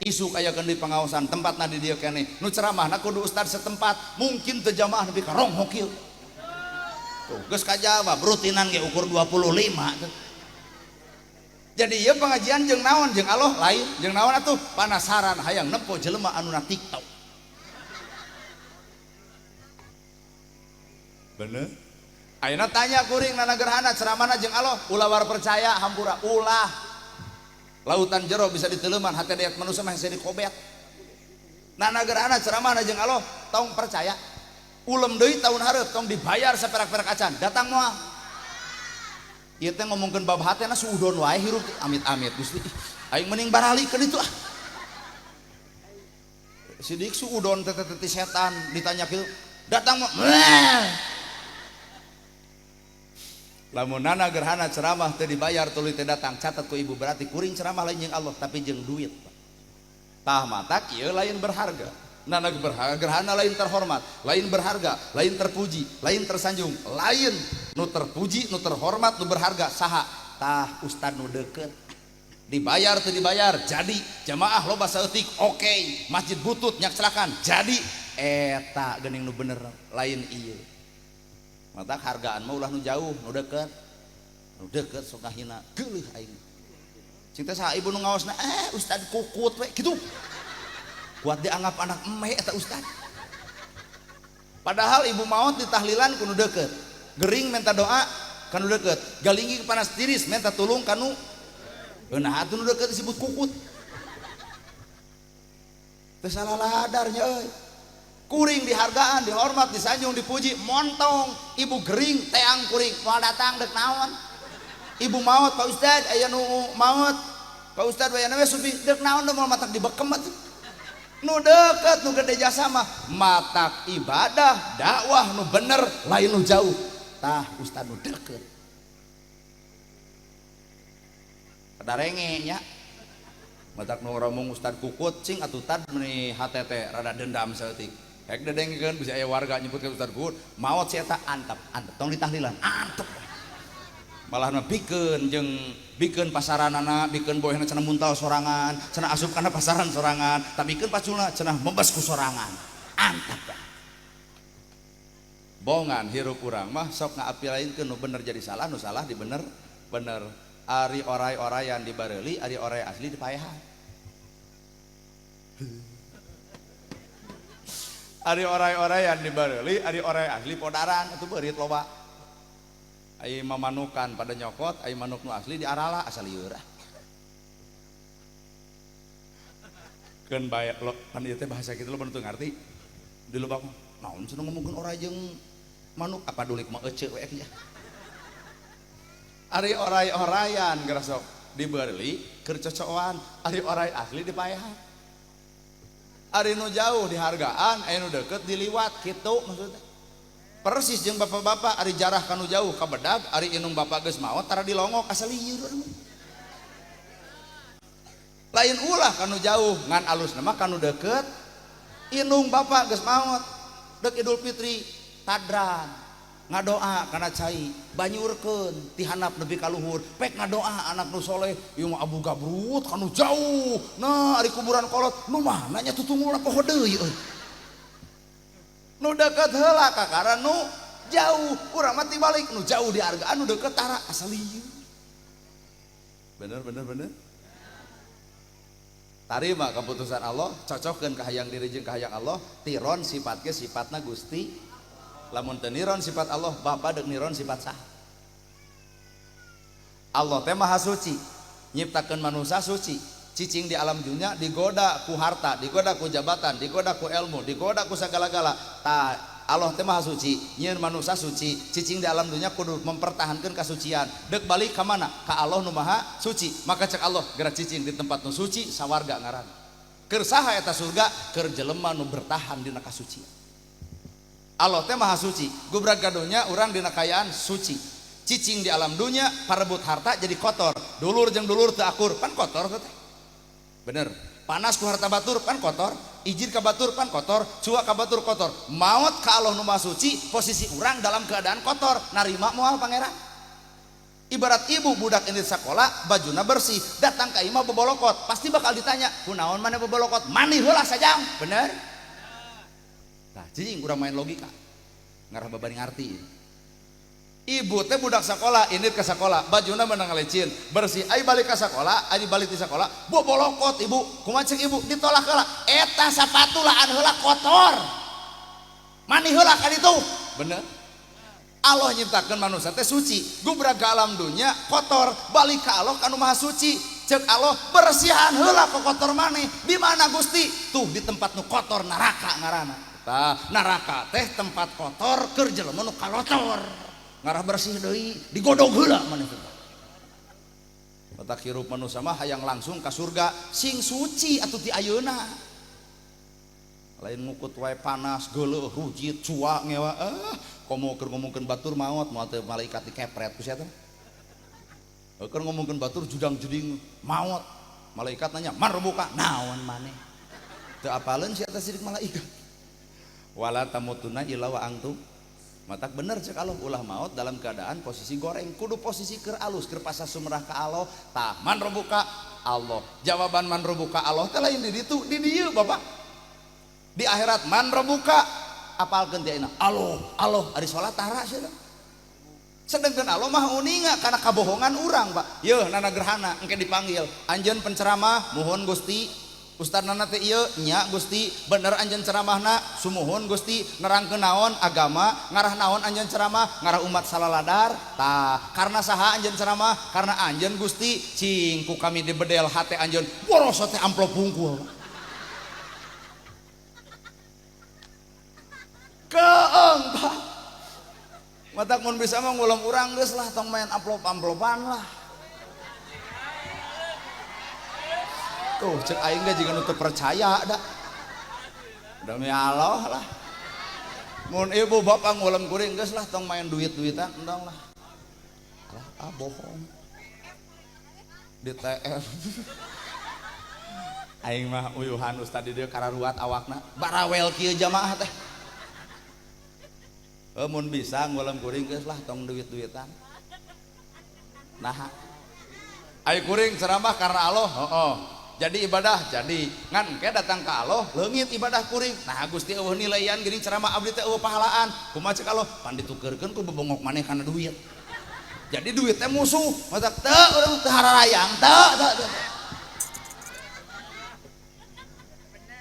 isu kayakeun di pengaosan tempatna di dieu keneh nu ceramahna kudu ustad setempat mungkin teu jamaah nepi ka rong hokil tuh geus kajawab rutinan ge ukur 25 tuh. Jadi ieu pengajian jeung naon jeung Allah lain jeung naon atuh panasaran hayang nempo jelema anu na TikTok. Bener? Ayeuna tanya kuring nana gerhana ceramahna jeung Allah ulah war percaya hampura ulah. Lautan jero bisa diteuleman hate deak manusia mah hese dikobet. Nana gerhana ceramahna jeung Allah tong percaya. Ulem deui tahun hareup tong dibayar saperak-perak acan datang moal. Ieu teh ngomongkeun bab hatena suudon wae hirup amit-amit Gusti aing mending baralikeun itu ah. Sidik suudon teh setan ditanya kieu datang mah lamunana gerhana ceramah teu dibayar tuluy teh datang catat ku ibu berarti kuring ceramah lain jeung Allah tapi jeung duit tah matak ieu lain berharga nana gerhana lain terhormat lain berharga lain terpuji lain tersanjung lain nu terpuji nu terhormat nu berharga saha tah ustad nu deukeut dibayar teu dibayar jadi jamaah loba saeutik oke masjid butut nyak celakan jadi eta geuning nu bener lain ieu mata hargaan mah ulah nu jauh nu deukeut sok ngahina geuleuh aing cing teh saha ibu nu ngaosna ustad kukut we kitu kuat dianggap anak emeh eta ustad padahal ibu maot ditahlilan kudu deukeut gering minta doa kanu deukeut galinggi panas tiris minta tulung kanu nah atuh nu deukeut disebut kukut teu salah ladarnya euy kuring dihargaan dihormat disanjung dipuji montong ibu gering teang kuring moal datang deuk naon ibu maot Pak Ustad aya nu maot Pak Ustad we anu we supi deuk naon moal matak dibekem atuh nu deket nu gede jasa mah matak ibadah dakwah nu bener lain nu jauh tah ustad nu deket kada renge nya matak nu ngomong ustad kukut cing atuh tad meuni HTT rada dendam saeutik hek dedengkeun bisa aya warga nyebutkeun ustad kukut maot si eta antep tong ditahlilan antep malah mah pikeun jeung bikeun pasaranana bikeun boehna cenah muntal sorangan cenah asup kana pasaran sorangan tapi bikeun paculna cenah membas ku sorangan antap dah bongan hirup urang mah sok ngaapilainkeun nu bener jadi salah nu salah di bener bener ari oray-orayan di bareuli ari oray asli di paehan ari oray-orayan di bareuli ari oray asli podaran atuh beurit loba ai mamanukan pada nyokot ai manuk nu asli di arala asal lieur keun bae lo kan ieu teh bahasa kitu lo bener ngarti di lobak naon cenah ngomongkeun oray jeung manuk apa dulik mah ece we ya ari oray-orayan geura sok dibeureuli keur cocokan ari oray asli di paehan ari nu jauh dihargaan aya nu deukeut diliwat kitu maksudna persis jeung bapak-bapak ari jarah kanu jauh ka bedag ari inung bapak geus maot tara dilongok asal lieur lain ulah kanu jauh ngan alusna mah kanu deukeut inung bapak geus maot deuk Idul Fitri tadran ngadoa kana cai banyurkeun ti handap nepi ka luhur pek ngadoa anak nu soleh ieu mah abu gabrut kanu jauh nah ari kuburan kolot nu mana nya tutungulna poho deui euy nu deket heula kakara nu jauh urang mati balik nu jauh dihargaan nu deket tara asal lieu bener tarima keputusan Allah cocokkeun ka hayang diri jeung ka hayang Allah tiron sifat ge sifatna Gusti lamun teu niron sifat Allah bapa deuk niron sifat sah Allah teh maha suci nyiptakeun manusia suci cicing di alam dunia digoda ku harta digoda ku jabatan digoda ku ilmu digoda ku segala-gala Allah teh maha suci nyieun manusia suci cicing di alam dunia kudu mempertahankan kasucian deuk balik ka mana ka Allah nu maha suci maka cek Allah gerak cicing di tempat nu suci sawarga ngaran keur saha eta surga keur jelema nu bertahan dina kasucian Allah teh maha suci gubrag gadunya urang dina kayaan suci cicing di alam dunia parebut harta jadi kotor dulur jeung dulur teu akur pan kotor teh bener panas ku harta batur pan kotor ijir ka batur pan kotor cuak ka batur kotor maut ka Allah nu maha suci posisi urang dalam keadaan kotor narima moal pangeran ibarat ibu budak ini sekolah bajuna bersih datang ka imah bebolokot pasti bakal ditanya kunaon mana bebolokot mani heula sajang bener nah cicing urang main logika ngarah babari ngarti ibu teh budak sekolah ini ke sekolah bajuna menang lecin bersih ai balik ke sekolah ai balik di sekolah bobolokot ibu kumaha ceuk ibu ditolak heula eta sapatu laan heula kotor mani heula ka ditu bener Allah nyiptakeun manusia teh suci gubrag ka alam dunya kotor balik ka Allah kanu maha suci ceuk Allah bersihan heula ka kotor maneh di mana Gusti tuh di tempat nu kotor neraka ngaranna tah neraka teh tempat kotor keur jelema nu kalotor ngarah bersih deui digodog heula maneh teh otak hirup manusia mah hayang langsung ka surga sing suci atuh ti ayeuna lain ngukut wae panas geuleuh rujit cuak ngewa komo keur ngomongkeun batur maot moal teu malaikat dikepret ku sia teh keur ngomongkeun batur judang-juding maot malaikat nanya man rebuka naon maneh teu apaleun sia teh sidik malaikat wala tamutunna illa wa antum matak bener cek Allah ulah maut dalam keadaan posisi goreng kudu posisi keur alus keur pasah sumrah ka Allah tah man rebuka Allah jawaban man rebuka Allah teh lain di ditu di dieu Bapak di akhirat man rebuka apalkeun teh Allah ari salat tara sia sedengkeun Allah mah uninga kana kabohongan urang Pak yeuh nana gerhana engke dipanggil anjeun penceramah muhun Gusti Ustadna teh ieu nya Gusti bener anjeun ceramahna sumuhun Gusti nerangkeun naon agama ngarah naon anjeun ceramah ngarah umat salaladar tah karena saha anjeun ceramah karena anjeun Gusti cing ku kami dibedel hate anjeun boros teh amplop bungkul keeng Pak matak mun bisa mah ngulam urang geus lah tong main amplop-amplopan lah tuh cek aing ge jiga nu teu percaya da demi Allah lah mun ibu bapak ngulam kuring geus lah tong main duit-duitan endong lah bohong di TF aing mah uyuhan ustad di dieu kararuat awakna barawel kieu jamaah teh mun bisa ngulam kuring geus lah tong duit-duitan Nah ayo kuring ceramah karena Allah. Jadi ibadah jadi ngan ke datang ke Allah leungit ibadah kuring. Nah Gusti eueuh nilaian geuning ceramah abdi teh eueuh pahalaan. Kumaha ceuk Allah pan ditukeurkeun ku bebongok maneh kana duit. Jadi duit teh musuh. Matak teu urang teu hararayang teu.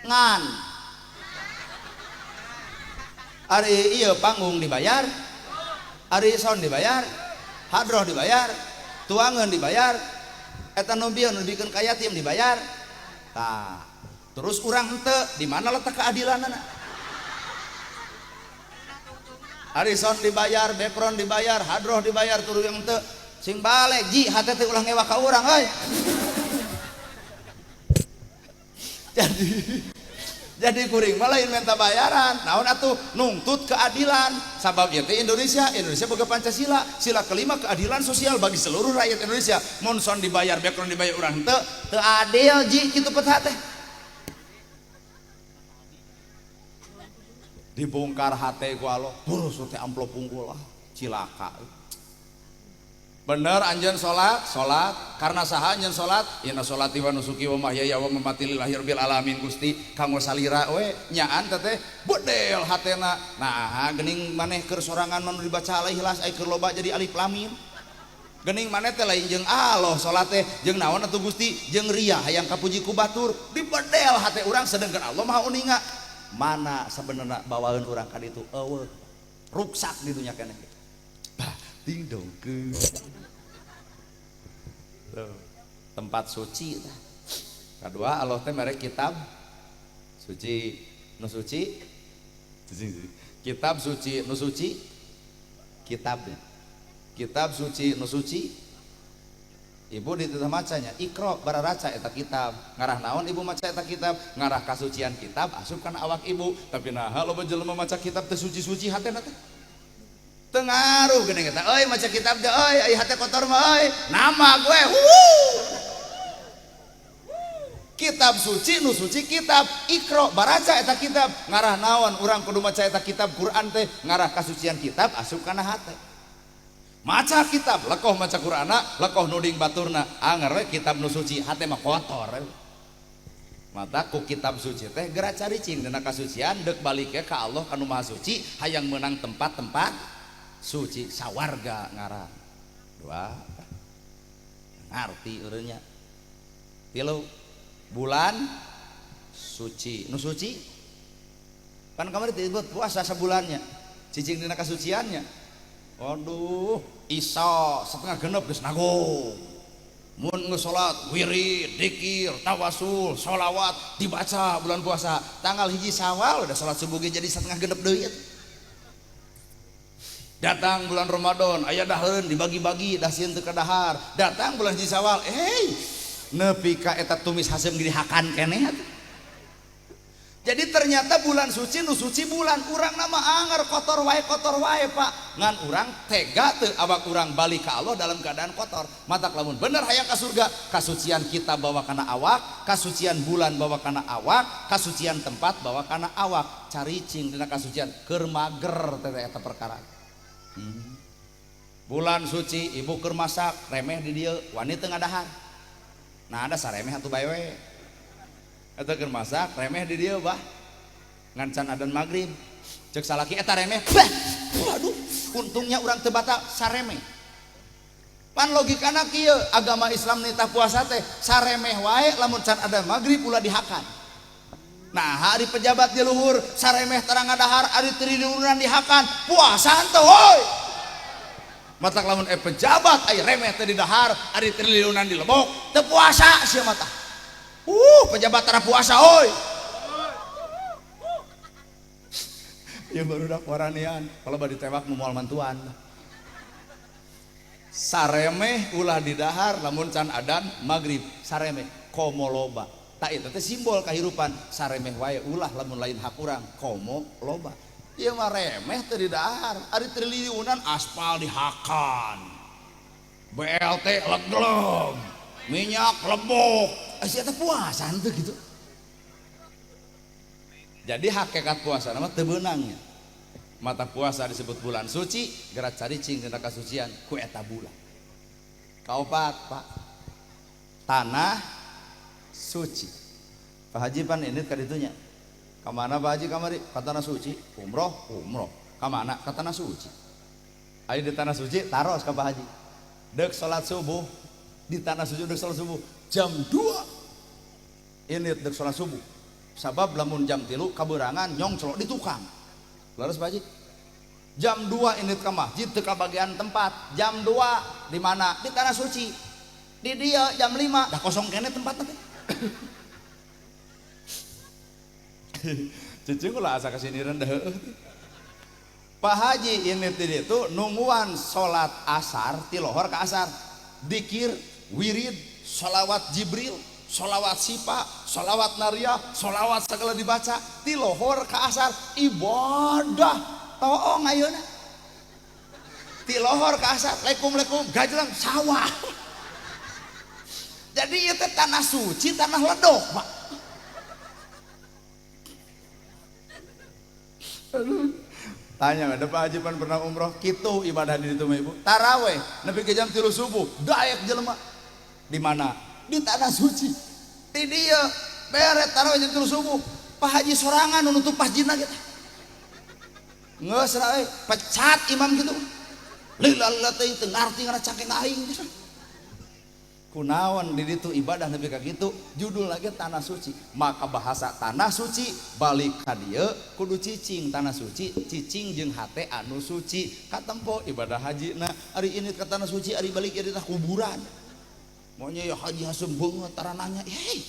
Ngan ari ieu panggung dibayar, ari sound dibayar, hadroh dibayar, tuangan dibayar, eta nubieun nubikeun ka yatim dibayar. Tah terus urang henteu di mana letak keadilanana? Ari sound dibayar, background dibayar, hadroh dibayar, turu yang henteu sing balik ji hate teh ulah ngewa ka urang euy. Jadi kuring mah lain minta bayaran, naon atuh nungtut keadilan. Sabab ieu teh Indonesia boga Pancasila. Sila kelima keadilan sosial bagi seluruh rakyat Indonesia. Mun son dibayar, background dibayar urang teu adil ji kitu petha teh. Dibongkar hate ku Allah, burus teh amplop unggul cilaka. Bener anjeun salat karena saha anjeun salat inna sholati wa nusuki wa mahyaya wa mamati lillahi rabbil alamin Gusti kanggo salira we nyaan teh bedel hatena. Nah geuning maneh keur sorangan nu dibaca al-ikhlas aya keur loba jadi alif lam mim geuning maneh teh lain jeung Allah salat teh jeung naon atuh Gusti jeung riya hayang kapuji ku batur dibedel hate urang sedengkeun Allah Maha uninga. Mana sebenarnya bawaan urang ka ditu eueuh ruksak di dunya keneh ding dong ke tempat suci. Kedua Allah teh mere kitab suci nu suci kitab suci nu suci kitabnya kitab suci nu suci. Ibu dititah macanya Iqra bararaca eta kitab ngarah naon ibu maca eta kitab ngarah kasucian kitab asup kana awak ibu. Tapi nah loba jelema maca kitab teh suci-suci hatena teh tengaruh geuning eta euy maca kitab teh euy aya hate kotor mah euy nama gue kitab suci nu suci kitab Iqra baraca eta kitab ngarah naon urang kudu maca eta kitab Quran teh ngarah kasucian kitab asup kana hate maca kitab lekoh maca Qur'ana lekoh nuding baturna anger we kitab nu suci hate mah kotor mata ku kitab suci teh geura caricing dina kasucian deuk balike ka Allah kanu maha suci hayang meunang tempat-tempat suci sawarga ngarang. Dua ngarti urangnya. Tilu bulan suci nu suci kan kamari disebut puasa sebulannya cicing dina kasuciannya. Waduh Isya setengah genep geus nagong mun geus salat wirid dzikir tawasul sholawat dibaca bulan puasa tanggal 1 Syawal udah salat subuh jadi setengah genep deui. Datang bulan Ramadan aya daheun dibagi-bagi dah sieun teu kadahar. Datang bulan Hiji Syawal nepi ka eta tumis haseum dihakan keneh. Jadi ternyata bulan suci nu suci bulan urang nama anger kotor wae Pak ngan urang tega teu awak urang balik ka Allah dalam keadaan kotor. Matak lamun bener hayang ka surga kasucian kita bawa kana awak, kasucian bulan bawa kana awak, kasucian tempat bawa kana awak. Caricing dina kasucian keur mager teh eta perkara. Bulan suci ibu keur masak remeh di dieu wani teu ngadahar. Nah ada saremeh atuh bae we. Eta keur masak remeh di dieu bah. Ngan can adzan magrib. Ceuk salaki eta remeh. Waduh, untungnya urang teu batal saremeh. Pan logikana kieu agama Islam nitah puasa teh saremeh wae lamun can adzan magrib ulah dihakan. Nah hari pejabat di luhur saremeh terang ngadahar ari triliunan dihakan puasa teu hoi. Matak lamun pejabat aya remeh teh di dahar ari triliunan di lebok teu puasa sia mata. Pejabat tara puasa hoi. Ya baru dak waranian kalau badi tewak nu moal mantuan. Saremeh ulah di dahar lamun can adan magrib saremeh komo loba. Tak itu teh simbol kehidupan saremeh wae ulah lamun lain hak urang komo loba. Ieu mah remeh teu di dahar ari triliunan aspal dihakan. BLT legleg, minyak lebok. Sia teh puasa teh gitu. Jadi hakikat puasa nama teu beunangnya. Mata puasa disebut bulan suci gerak caricing dina kasucian ku eta bulan. Kaopat Pak, tanah suci. Pak Haji pan ini kaditunya. Kamana Pak Haji kamari? Ka tanah suci. Umroh, umroh. Kamana? Ka tanah suci. Ayo di tanah suci taros ka Pak Haji. Dek salat subuh di tanah suci, dek salat subuh jam 2. Ini dek salat subuh. Sabab lamun jam 3 kaberangan nyong celok di tukang. Laras Pak Haji. Jam 2 ini ke masjid ke bagian tempat. Jam 2 di mana? Di tanah suci. Di dia jam 5 dah kosong kene tempat nanti. Cicing ulah asa kesini rendah. Pak Haji ini tadi itu nungguan sholat asar tilohor ke asar. Dikir, wirid, sholawat Jibril, sholawat Sipa, sholawat Naria, sholawat segala dibaca tilohor ke asar ibadah. Toong ayeuna tilohor ke asar lekum gajelang sawah. Jadi itu tanah suci, tanah ledok Pak. Tanya ada Pak Haji pan pernah umroh kitu ibadah di itu Ibu taraweh nepi ke jam 3 subuh daek jelema di mana di tanah suci di dia beret taraweh jam 3 subuh Pak Haji sorangan nutup masjidna gitu nggak serai pecat imam gitu lila teh teu ngarti ngana cangkeng aing gitu. Kunaon di ditu ibadah nepi ka kitu judul lagi tanah suci. Maka bahasa tanah suci balik ka dieu kudu cicing tanah suci cicing jeung hate anu suci katempo ibadah haji na ari ini ka tanah suci ari balik ieu teh kuburan monya ya haji hasem beungeut tarananya hei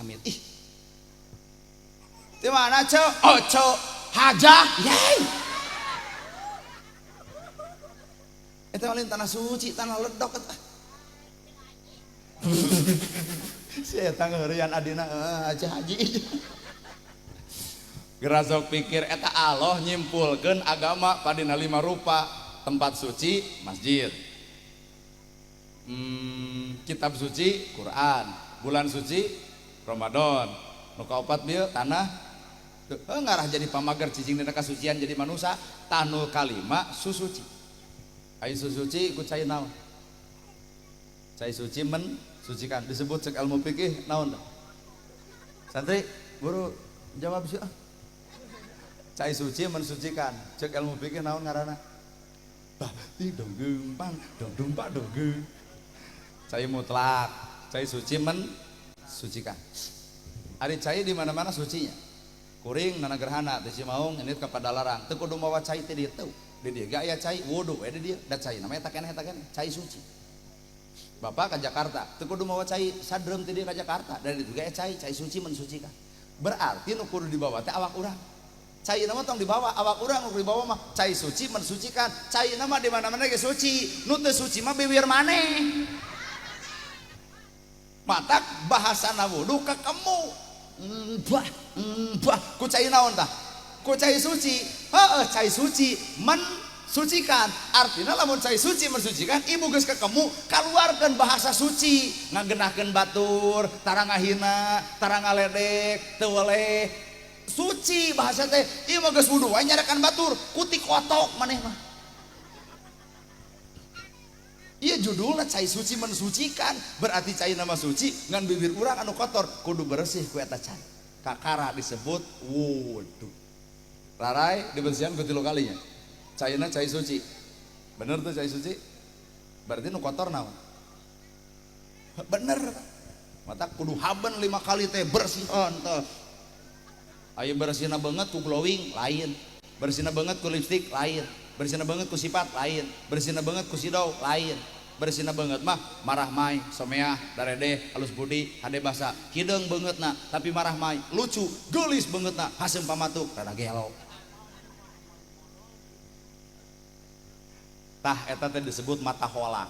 amit ih di mana cok oh cok hajah yey itu lain tanah suci tanah ledok saya tanggerian adina aja haji gerasok pikir eta Allah nyimpulkeun agama padina 5 rupa tempat suci masjid kitab suci Quran bulan suci Ramadan nu kaopat bieu tanah ngarah jadi pamager cicing dina kasucian jadi manusia tanu kalima susuci ai susuci ku cai naon cai suci mensucikan disebut cek ilmu fikih naon santri guru jawab sih cai suci mensucikan cek ilmu fikih naon ngaranna bah ti donggeung pang dongdumpak donggeung cai mutlak cai suci mensucikan ari cai di mana-mana sucinya kuring nana gerhana teh Cimaung ini kepada larang teu kudu mawa cai teh dieu di dieu ge aya cai wudu we di dieu da cai namanya eta keneh cai suci Bapak ke Jakarta teu kudu mawa cai sadrem teh dieu ka Jakarta dari ditu ge cai suci mensucikan berarti nu kudu dibawa teh awak urang cai nama tong dibawa awak urang nu dibawa mah cai suci mensucikan cai nama di mana-mana ge suci nu teu suci mah bibir maneh matak bahasana wudu ka kemu bah ku cai naon tah ku cai suci heeh cai suci mensucikan artinya lamun cai suci mensucikan ibu geus kakemu kaluarkeun bahasa suci ngageunahkeun batur tara ngahina tara ngaledek teu weleh suci bahasa teh ieu mah geus wudu wae nyarekan batur kutik kotok maneh mah iya judulnya cai suci mensucikan berarti cai nama suci ngan bibir urang anu kotor kudu bersih ku eta cai kakara disebut wudu larai dibersihan ku 3 kalinya caina cai suci bener tuh cai suci berarti nu kotor naon bener mata kudu haben 5 kali teh bersihon teh aya bersihna banget ku glowing lain bersihna banget ku lipstik lain bersihna banget ku sifat lain bersihna banget ku sidau lain bersihna banget mah marah mai someah daredeh halus budi hade basa hideung beungeutna tapi marah mai lucu geulis beungeutna haseum pamatuk rada gelo tah eta teh disebut mata holang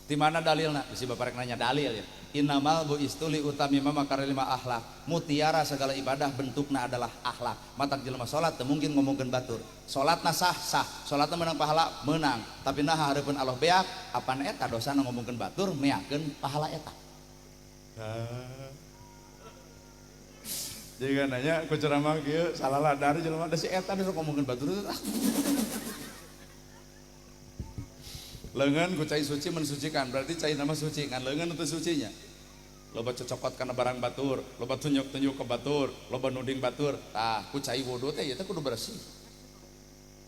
di mana dalilna bisi bapak rek nanya dalil ya innamal buistuli utami mama karilima akhlak mutiara segala ibadah bentukna adalah akhlak matak jelema salat teu mungkin ngomongkeun batur salatna sah salatna menang pahala menang tapi nah hareupeun Allah beak apana eta dosana ngomongkeun batur meakeun pahala eta jadi nanya ku ceramah kieu salalah dari jelema da si eta geus ngomongkeun batur Leungeun ku cai suci mensucikan, berarti cai nama suci kan leungeun itu sucinya. Loba cocokot kana barang batur, loba tunjuk-tunjuk ke batur, loba nuding batur. Tah ku cai wudu teh ieu teh kudu bersih.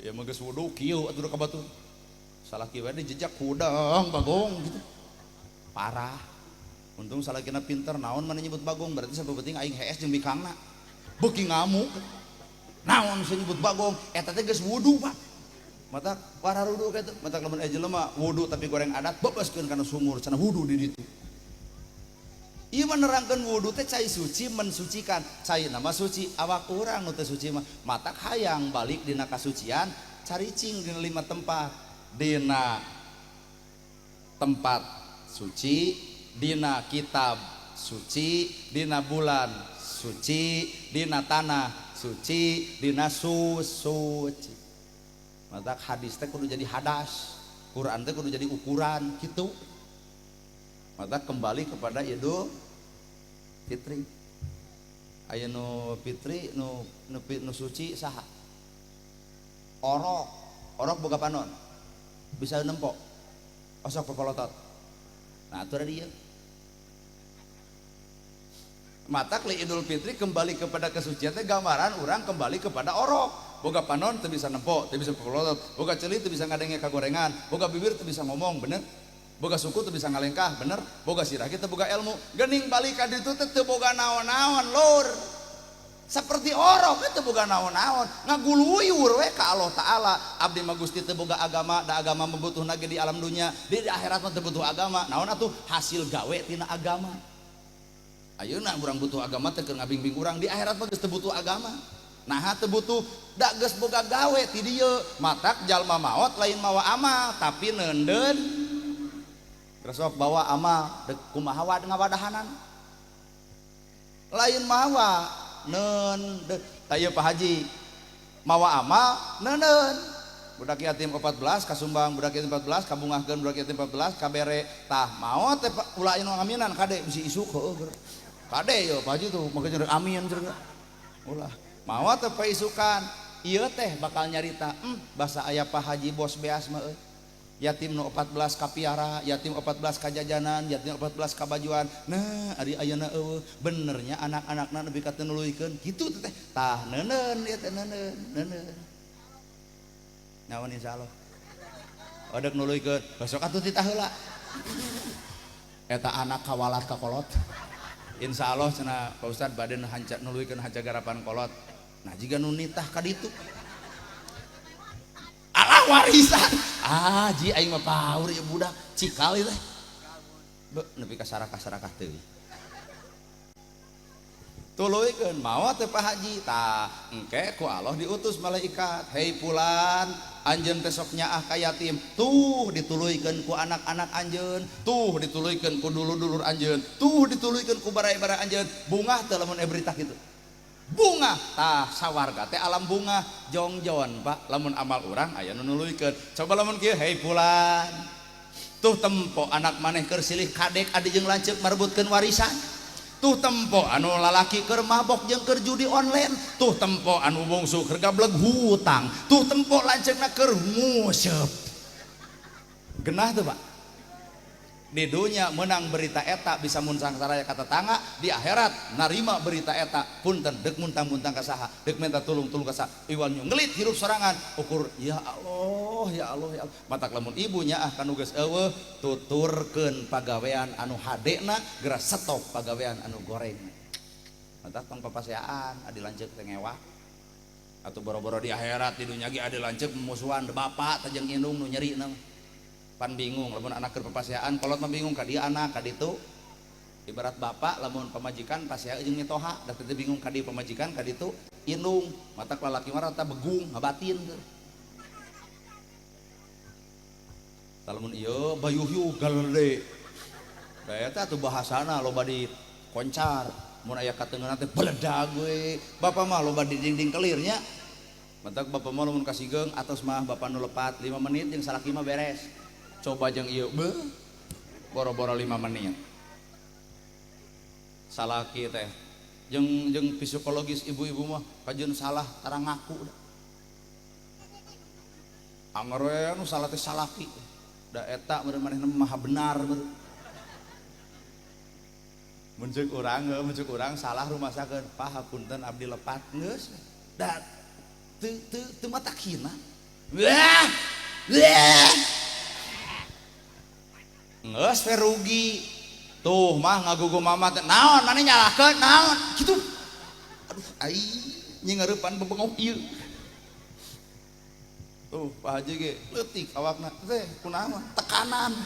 Ya mah geus wudu kieu atuh ka batur. Salaki we dijejak kudang bagong gitu. Parah. Untung salakina pinter naon mana nyebut bagong, berarti sabeuting aing hees jeung bikangna. Beuki ngamuk. Naon saya nyebut bagong, eta teh geus wudu, Pak. Mata para wudu kitu, mata lamun jelema wudu tapi goreng adat bebaskeun kana sumur cenah wudu di ditu. Ieu menerangkeun wudu teh cai suci mensucikan. Cai nama suci awak urang nu teu suci mah matak hayang balik dina kasucian caricing dina 5 tempat. Dina tempat suci, dina kitab suci, dina bulan suci, dina tanah suci, dina suci. Mata hadis teh kudu jadi hadas, Quran teh kudu jadi ukuran gitu. Mata kembali kepada Idul Fitri. Aya nu fitri nu suci saha? Orok boga panon. Bisa nempok. Osok pekolotot. Nah, atuh dia. Mata li Idul Fitri kembali kepada kesucian teh gambaran orang kembali kepada orok. Boga panon teu bisa nempok, teu bisa pekolotot. Boga ceuli teu bisa ngadenge kagorengan. Boga bibir teu bisa ngomong, bener? Boga suku teu bisa ngalengkah, bener? Boga sirah kita boga ilmu. Geuning balik ka ditu teu boga naon-naon, lur. Seperti orok teu boga naon-naon, ngaguluyur we ka Allah Taala. Abdi mah Gusti teu boga agama, da agama membutuhna ge di alam dunia. Di akhirat mah teu butuh agama. Naon atuh hasil gawe tina agama. Ayeuna urang butuh agama teh keur ngabing-bing urang, di akhirat mah geus teu butuh agama. Nah teu butuh da geus boga gawe ti dieu. Matak jalma maot lain mawa amal, tapi neundeun resok bawa amal dek kumaha ngawadahanan. Lain mawa neundeun. Tah Pak Haji mawa amal neundeun. Budak yatim 14 kasumbang budak yatim 14 kabungahkeun budak yatim 14 kabere tah maot teh ulah anu ngaminan kade bisi isuk heueuh. Kade ya Pak Haji tuh make jeung amin cenah. Ulah mau teh paisukan ieu teh bakal nyarita basa aya Pak Haji bos beas mah yatim nu 14 kapiara, yatim 14 kajajanan, yatim 14 kabajuan. Nah ari ayeuna eueuh benernya anak-anakna nepi ka teu nuluykeun kitu teh tah neuneun ieu teh neuneun naon insyaallah odek nuluykeun besok atuh titah heula eta anak kawalat ka kolot. Insyaallah cenah Pak Ustad bade hanca nuluykeun hanca garapan kolot. Nah jika nu nitah ka ditu alah warisan. Ji aing mah paur ya budak cikal ieu teh. Nepi ka sarakah teuing. Tuluykeun maot teh Pak Haji tah engke ku Allah diutus malaikat. Hei Fulan, anjeun teh sok nyaah ka yatim. Tuh dituluykeun ku anak-anak anjeun, tuh dituluykeun ku dulur-dulur anjeun, tuh dituluykeun ku bara-bara anjeun. Bungah teh lamun berita kitu. Bunga tah sawarga teh alam bunga jongjon Pak lamun amal urang aya nu nuluykeun. Coba lamun kieu hei Fulan tuh tempo anak maneh keur silih kadek adi jeung lanceuk marebutkeun warisan. Tuh tempo anu lalaki keur mabok jeung keur judi online. Tuh tempo anu bungsu keur gableg hutang. Tuh tempo lanceukna keur nguseup. Genah tuh Pak. Di dunia menang berita eta bisa mun sangsaraya ka tetangga, di akhirat narima berita eta punten dek muntang-muntang ka saha dek minta tulung-tulung ka saha iwan ngelit hirup sorangan ukur ya Allah ya Allah ya Allah. Matak lamun ibunya kanu geus eueuh tuturkeun pagawean anu hadena geura stop pagawean anu goreng. Matak tong papaseaan adi lanceuk teh ngewak atuh boro-boro di akhirat di dunia ge adi lanceuk musuhan bapak teh jeung indung nu nyerina pan bingung lamun anak keur papaseaan kolot mah bingung ka dieu anak ka ditu ibarat bapak lamun pamajikan pasea jeung mitoha da teu bingung ka dieu pamajikan ka ditu indung matak lalaki mah rata begung ngabatin teh lamun ieu bayuh-yuh galede da eta tuh bahasana loba di koncar mun aya kateungeunna teh beledag we bapak mah loba di dinding kelirnya matak bapak mah lamun kasigeng atos mah bapak nu lepat 5 menit jeung salaki mah beres. Coba jeung ieu boro-boro 5 menit salaki teh jeung psikologis ibu-ibu mah kajeun salah tara ngaku anger we anu salah teh salaki da eta meureun manehna maha benar meureun. Mun urang salah rumasakeun, Pak hapunten abdi lepat geus. Da teu matak hina. Wah. Geus we rugi. Tuh mah ngagugu mama teh naon maneh nyalahkeun naon kitu. Aduh ai nyingeurepan bebengong ieu. Tuh Pak Haji ge leutik awakna teh kunaon tekanan.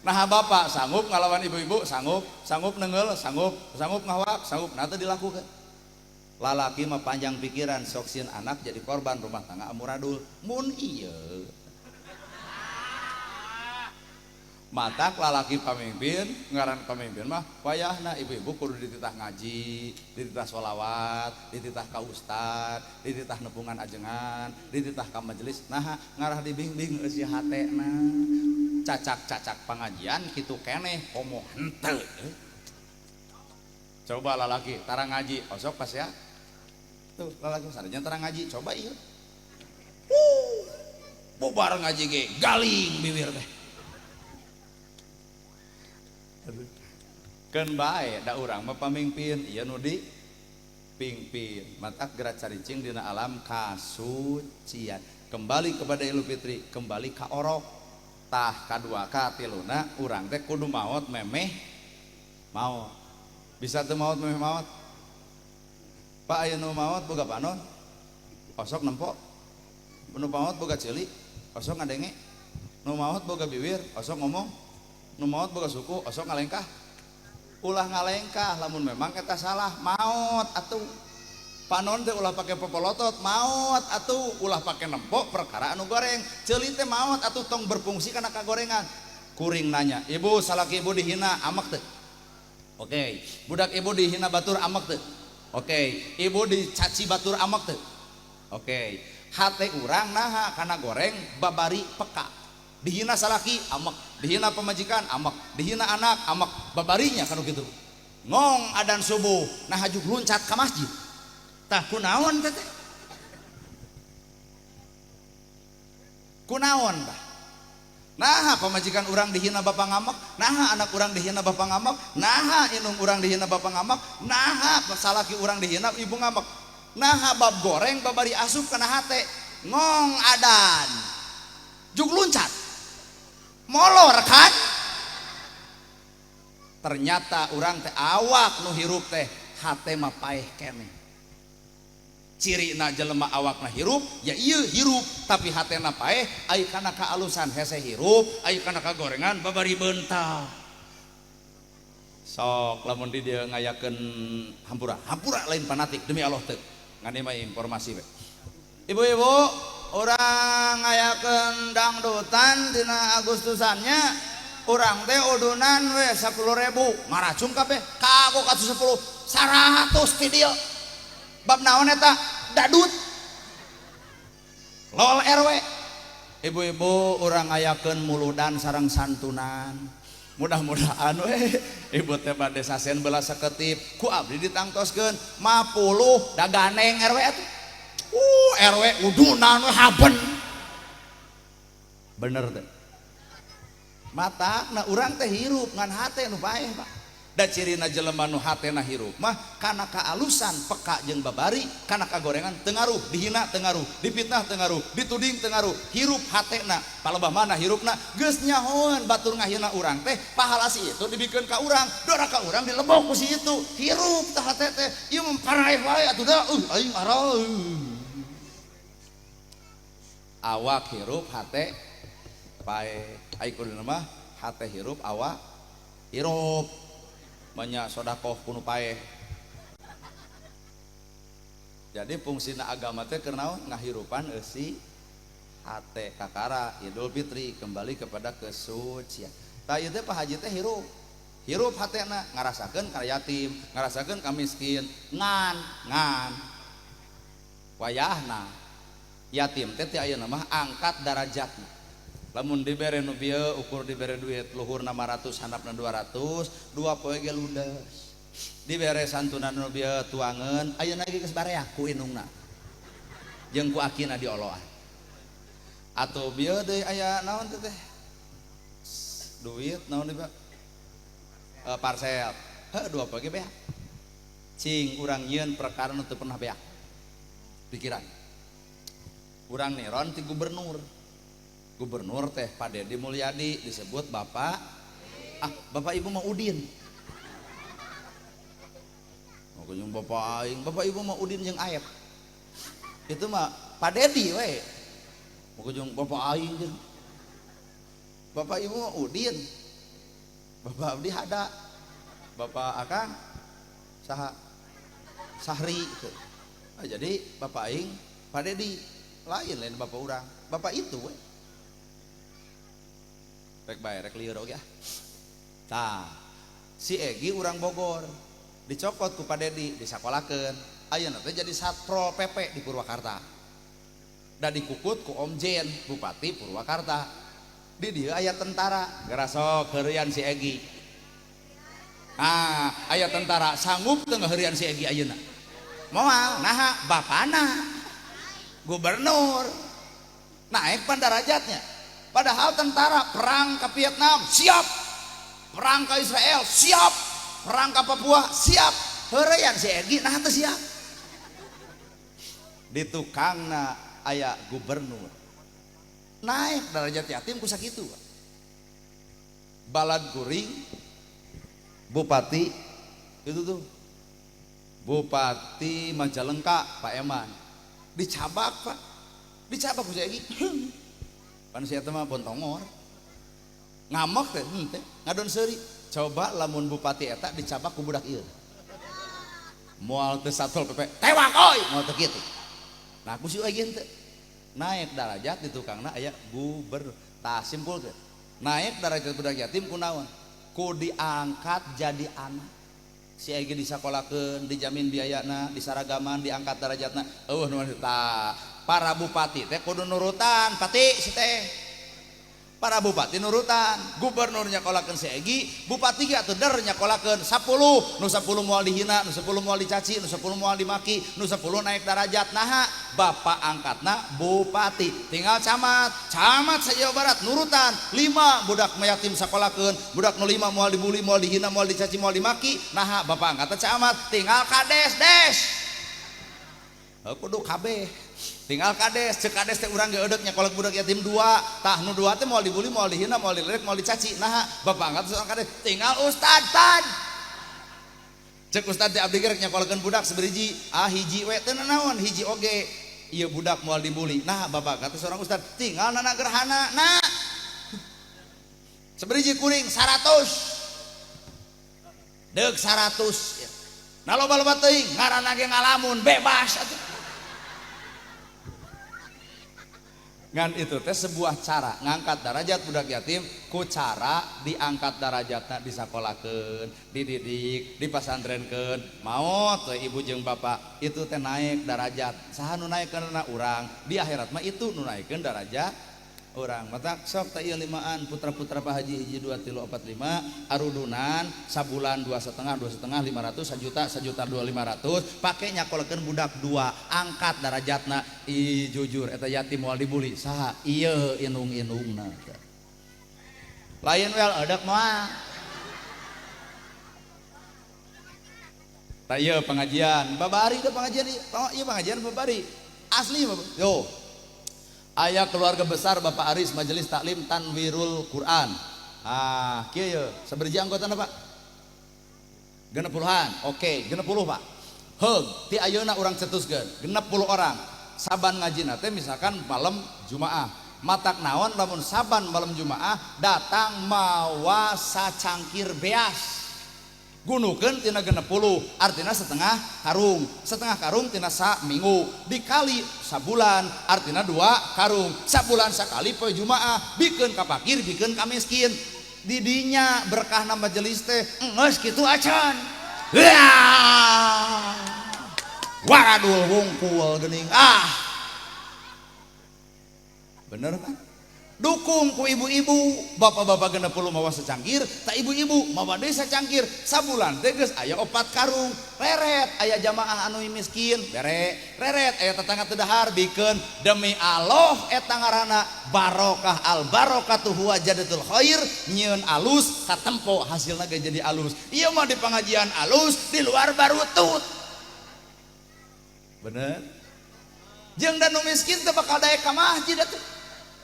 Nah bapak sanggup ngalawan ibu-ibu, sanggup nenggel, sanggup ngawak, sanggup nah teu dilakukeun. Lalaki mah panjang pikiran sok sieun anak jadi korban rumah tangga amuradul. Mun ieu matak lalaki pamimpin, ngaran pamimpin mah wayahna ibu-ibu kudu dititah ngaji, dititah sholawat, dititah ka ustad, dititah nepungan ajengan, dititah ka majelis. Nah ngarah dibimbing eusi hatena. Cacak pengajian kitu keneh komo henteu. Coba lalaki tara ngaji, osok pas ya. Tuh lalaki sarenya tara ngaji, coba ieu. Bubar ngaji ge galing bibir teh. Keun bae da urang mah pamimpin, ieu nu dipingpin. Matak gerak caricing dina alam kasucian. Kembali kepada Idul Fitri, kembali ka orok. Tah kadua katiluna urang teh kudu maot memeh maot. Bisa teu maot memeh maot? Pak aya nu maot boga panon, osok nempo. Nu maot boga cili, osok ngadenge. Nu maot boga bibir, osok ngomong. Nu maot boga suku, osok ngalengkah. Ulah ngalengkah lamun memang eta salah, maot atuh. Panon teh ulah pake popolotot, maot atuh. Ulah pake nempo perkara anu goreng. Ceuli teh maot atuh tong berfungsi kana kagorengan. Kuring nanya, ibu salaki ibu dihina amek teu? Oke. Budak ibu dihina batur amek teu? Oke. Ibu dicaci batur amek teu? Oke. Hate urang naha kana goreng babari peka. Dihina salaki amek, dihina pemajikan amek, dihina anak amek, babarinya kanu kitu. Ngong adan subuh, nah hajuk luncat ka masjid. Tah kunaon teh? Kunaon tah? Nah pemajikan urang dihina bapak ngamek, nah anak urang dihina bapak ngamek, nah inung urang dihina bapak ngamek, nah salaki urang dihina ibu ngamek, nah bab goreng babari asup kana hate. Ngong adan juk luncat molor kan. Ternyata urang teh awak nu hirup teh hate mah paeh keneh. Ciri na jelema awakna hirup ya ieu hirup tapi hatena paeh aya kana kaalusan hese hirup aya kana kagorengan babari beuntal. Sok lamun di dieu ngayakeun hampura lain fanatik demi Allah teu ngani mah informasi we. Ibu-ibu urang ngayakeun dangdutan dina Agustusannya urang teh udunan we 10.000 maracung kabeh kago ka 10 100 ti dieu. Bab naon eta dadut lol RW. Ibu-ibu urang ngayakeun muludan sareng santunan. Mudah-mudahan we ibu teh bade sasen beula saketip ku abdi ditangtoskeun 50 da ganeng RW atuh. RW udunan we haben. Bener teh. Matakna urang teh hirup ngan hate nu paeh Pak. Da cirina jelema nu hatena hirup mah kana kaalusan peka jeung babari, kana kagorengan teu ngaruh, dihina teu ngaruh, dipitnah teu ngaruh, dituding teu ngaruh. Hirup hatena palebah mana hirupna geus nyahoan batur ngahina urang teh pahala si itu dibikeun ka urang, dora ka urang dilebok ku si itu. Hirup tah hate teh ieu memparaeh wae atuh da aing arah. Awak hirup hate paeh. Ai kuduna mah hate hirup awak hirup. Banyak sodakoh kuno paeh. Jadi fungsina agama teh keur naon ngahirupan eusi hate kakara Idul Fitri kembali kepada kesucian. Tah ieu teh Pak Haji teh hirup hatena ngarasakeun ka yatim, ngarasakeun ka miskin, ngan wayahna yatim teh ayeuna mah angkat derajatna. Lamun dibere nu bieu ukur dibere duit luhurna 500 handapna 200 dua poe ge ludes. Dibere santunan nu bieu tuangeun ayeuna ge geus bareak ku indungna. jeung ku akina dioloan atuh bieu deui aya naon teh duit naon deui Pak parsel dua pagi beak cing urang nyieun perkara nu teu pernah beak pikiran urang neron ti gubernur teh Pak Dedi Mulyadi disebut bapak bapak ibu mah Udin kunjung bapak aing bapak ibu mah Udin jeung Aep itu mah Pak Dedi we kunjung bapak aing jeung bapak ibu mah Udin bapak abdi hada bapak akang saha Sahri gitu. Jadi bapak aing Pak Dedi lain bapak urang bapak itu we rek bae rek lieur oge tah si Egi urang Bogor dicokot ku Pak Dedi disakolakeun ayeuna teh jadi Satpol PP di Purwakarta da dikukut ku Om Jen Bupati Purwakarta di dieu aya tentara garasok heureuyan si Egi aya tentara sanggup teu ngaheureuyan si Egi ayeuna moal naha bapana gubernur naik pan derajatnya padahal tentara perang ke Vietnam siap perang ke Israel siap perang ke Papua siap heureuyan si Egi nah teu siap di tukangna aya gubernur naik derajat yatim ku sakitu balad kuring bupati itu tuh Bupati Majalengka Pak Eman dicabak Pak dicabak ku si Egi pan sia teh mah bontongor ngamok teh ngadon seuri coba lamun bupati eta dicabak ku budak ieu moal teu Satpol PP tewak oi moal teu kitu nah ku si Egi teh naik derajat di tukangna aya gubernur tah simpulkeun naik derajat budak yatim kunaon ku diangkat jadi anak si Egi disakolakeun dijamin biayana disaragaman diangkat derajatna nuhun tah para bupati teh kudu nurutan pati si teh para bupati nurutan gubernur nyakolakeun si Egi bupati ge atuh der nyakolakeun 10 nu 10 moal dihina nu 10 moal dicaci nu 10 moal dimaki nu 10 naik derajat naha bapak angkatna bupati tinggal camat sa-Jawa Barat nurutan 5 budak yatim sakolakeun budak nu 5 moal dibuli moal dihina moal dicaci moal dimaki naha bapak angkatna camat tinggal kades des kudu kabeh tinggal kades cek kades teh urang ge eudeuh nyakolak budak yatim 2 tah nu 2 teh moal dibuli moal dihina moal dilerek moal dicaci nah bapak angkat seorang kades tinggal ustad tan cek ustad teh abdi ge rek nyakolakeun budak saberiji hiji we teu naon hiji oge ieu budak moal dibuli nah bapak kata seorang ustad tinggal nana gerhana nah saberiji kuring 100 deuk 100 nah loba-loba teuing ngaranna ge ngalamun bebas atuh ngan itu teh sebuah cara ngangkat derajat budak yatim ku cara diangkat derajatna disakolakeun dididik dipasantrenkeun mau teh ibu jeung bapak itu teh naik derajat saha nu naikkeunna urang di akhirat mah itu nu naikkeun derajat urang mata sok teh ieu limaan putra-putra Pak Haji 1 2 3 4 5 arudunan sabulan 2,5 500 1 juta 2 500 pake nyakolakeun budak 2 angkat derajatna jujur eta yatim moal dibuli saha ieu inung-inungna lain wel edak moal tah ieu pengajian babari teh pengajian ieu pengajian babari asli yo aya keluarga besar Bapak Aris Majelis Taklim Tanwirul Quran kieu saberji anggotana Pak 60-an oke 60 Pak heug ti ayeuna urang cetuskeun 60 orang saban ngajina teh misalkan malam Jumaah matak naon lamun saban malam Jumaah datang mawa sacangkir beas gunukeun tina 60 artina setengah karung tina saminggu dikali sabulan artina 2 karung sabulan sakali poe Jumaah bikeun ka fakir bikeun ka miskin didinya berkahna majelis teh geus kitu acan waradul wungkul geuning bener kan dukung ku ibu-ibu bapak-bapak genep puluh mawa secangkir tak ibu-ibu mawa deui secangkir sabulan teh geus aya 4 karung reret aya jamaah anu miskin bere reret aya tetangga teu dahar bikeun demi Allah eta ngaranna barokah al barokatu huwa jadatul khair nyieun alus katempo hasilna ge jadi alus ieu mah di pengajian alus di luar barutut bener jeung da nu miskin teu bakal daek ka masjid atuh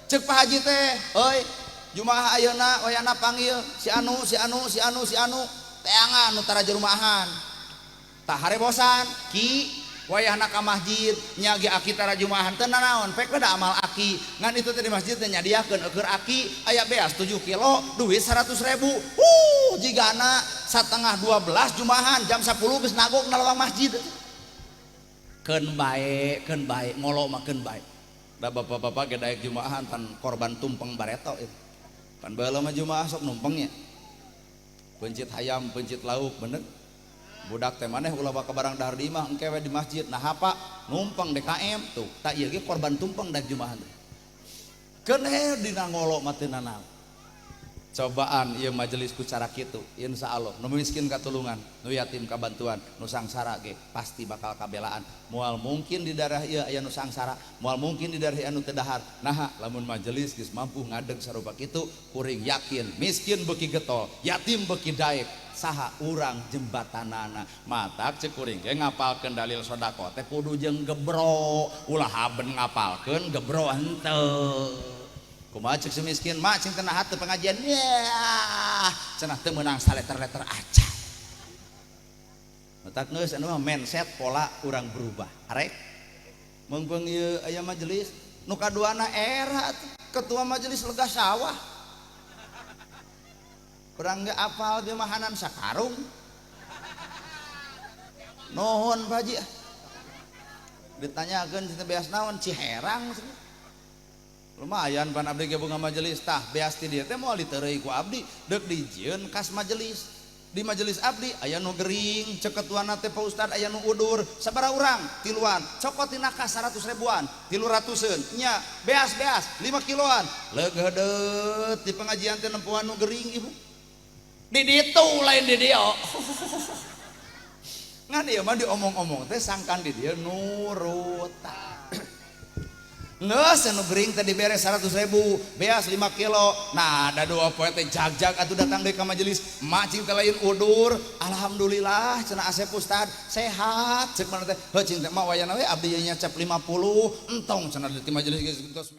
cek Pak Haji teh, oi, jumaah ayeuna wayana panggil si anu teangan nu tara jumahan. Tah harebosan ki wayahna ka masjid nya ge aki tara jumahan teu nanaon, pek da amal aki. Ngan itu teh di masjid teh nyadiakeun eukeur aki aya beas 7 kilo duit 100.000. Jigana satengah 12 jumahan jam 10 geus nagok na lawang masjid. Keun bae ngolo mah keun bae. Da bapak-bapak ge daek jumaahan pan korban tumpeng bareto itu. Pan baheula mah jumaah sok numpengnya. Pencit hayam, pencit lauk bener. Budak teh maneh ulah baka barang dahar di imah engke we di masjid. Nah apa? Numpeng DKM tuh. Tak ieu ge korban tumpeng daek jumaahan. Keun dina ngolo mah teu nanaon. Cobaan ieu majelis ku cara kitu insyaallah nu miskin katulungan nu yatim kabantuan nu sangsara ge pasti bakal kabelaan moal mungkin di daerah ieu aya nu sangsara moal mungkin di daerah anu teu dahar naha lamun majelis geus mampu ngadeg sarupa kitu kuring yakin miskin beuki getol yatim beuki daek saha urang jembatanana matak cek kuring ge ngapalkeun dalil sedekah teh kudu jeung gebro ulah haben ngapalkeun gebro henteu kumaha cek si miskin mak cing teu nahat teu pengajian ya cenah teu meunang saleter-leter aca matak geus anu mah mindset pola urang berubah arek meungpeung ieu aya majelis nu kaduana era ketua majelis lega sawah urang ge apal dia mahanan sakarung nuhun Pak Haji ditanyakeun teh beas naon Ciherang lumayan pan abdi ge bunga majelis tah beas ti dieu teh moal ditereuy ku abdi deuk dijieun kas majelis di majelis abdi aya nu gering cek ketuana teh Pak Ustad aya nu udur sabaraha urang 3an cokot tina kas 100 ribuan 300eun nya beas 5 kiloan leugeudeut di pengajian teh nempuan nu gering ibu di ditu lain di dieu ngan ieu mah diomong-omong teh sangkan di dieu nurut ngeus anu gering tadi beres 100.000 beas 5 kilo nah ada 2 poe teh jag-jag atuh datang deui ka majelis mak cing teh lain udur alhamdulillah cenah Asep Ustad sehat ceuk mana teh heuh cing teh mah wayana we abdi nya cap 50 entong cenah di majelis geus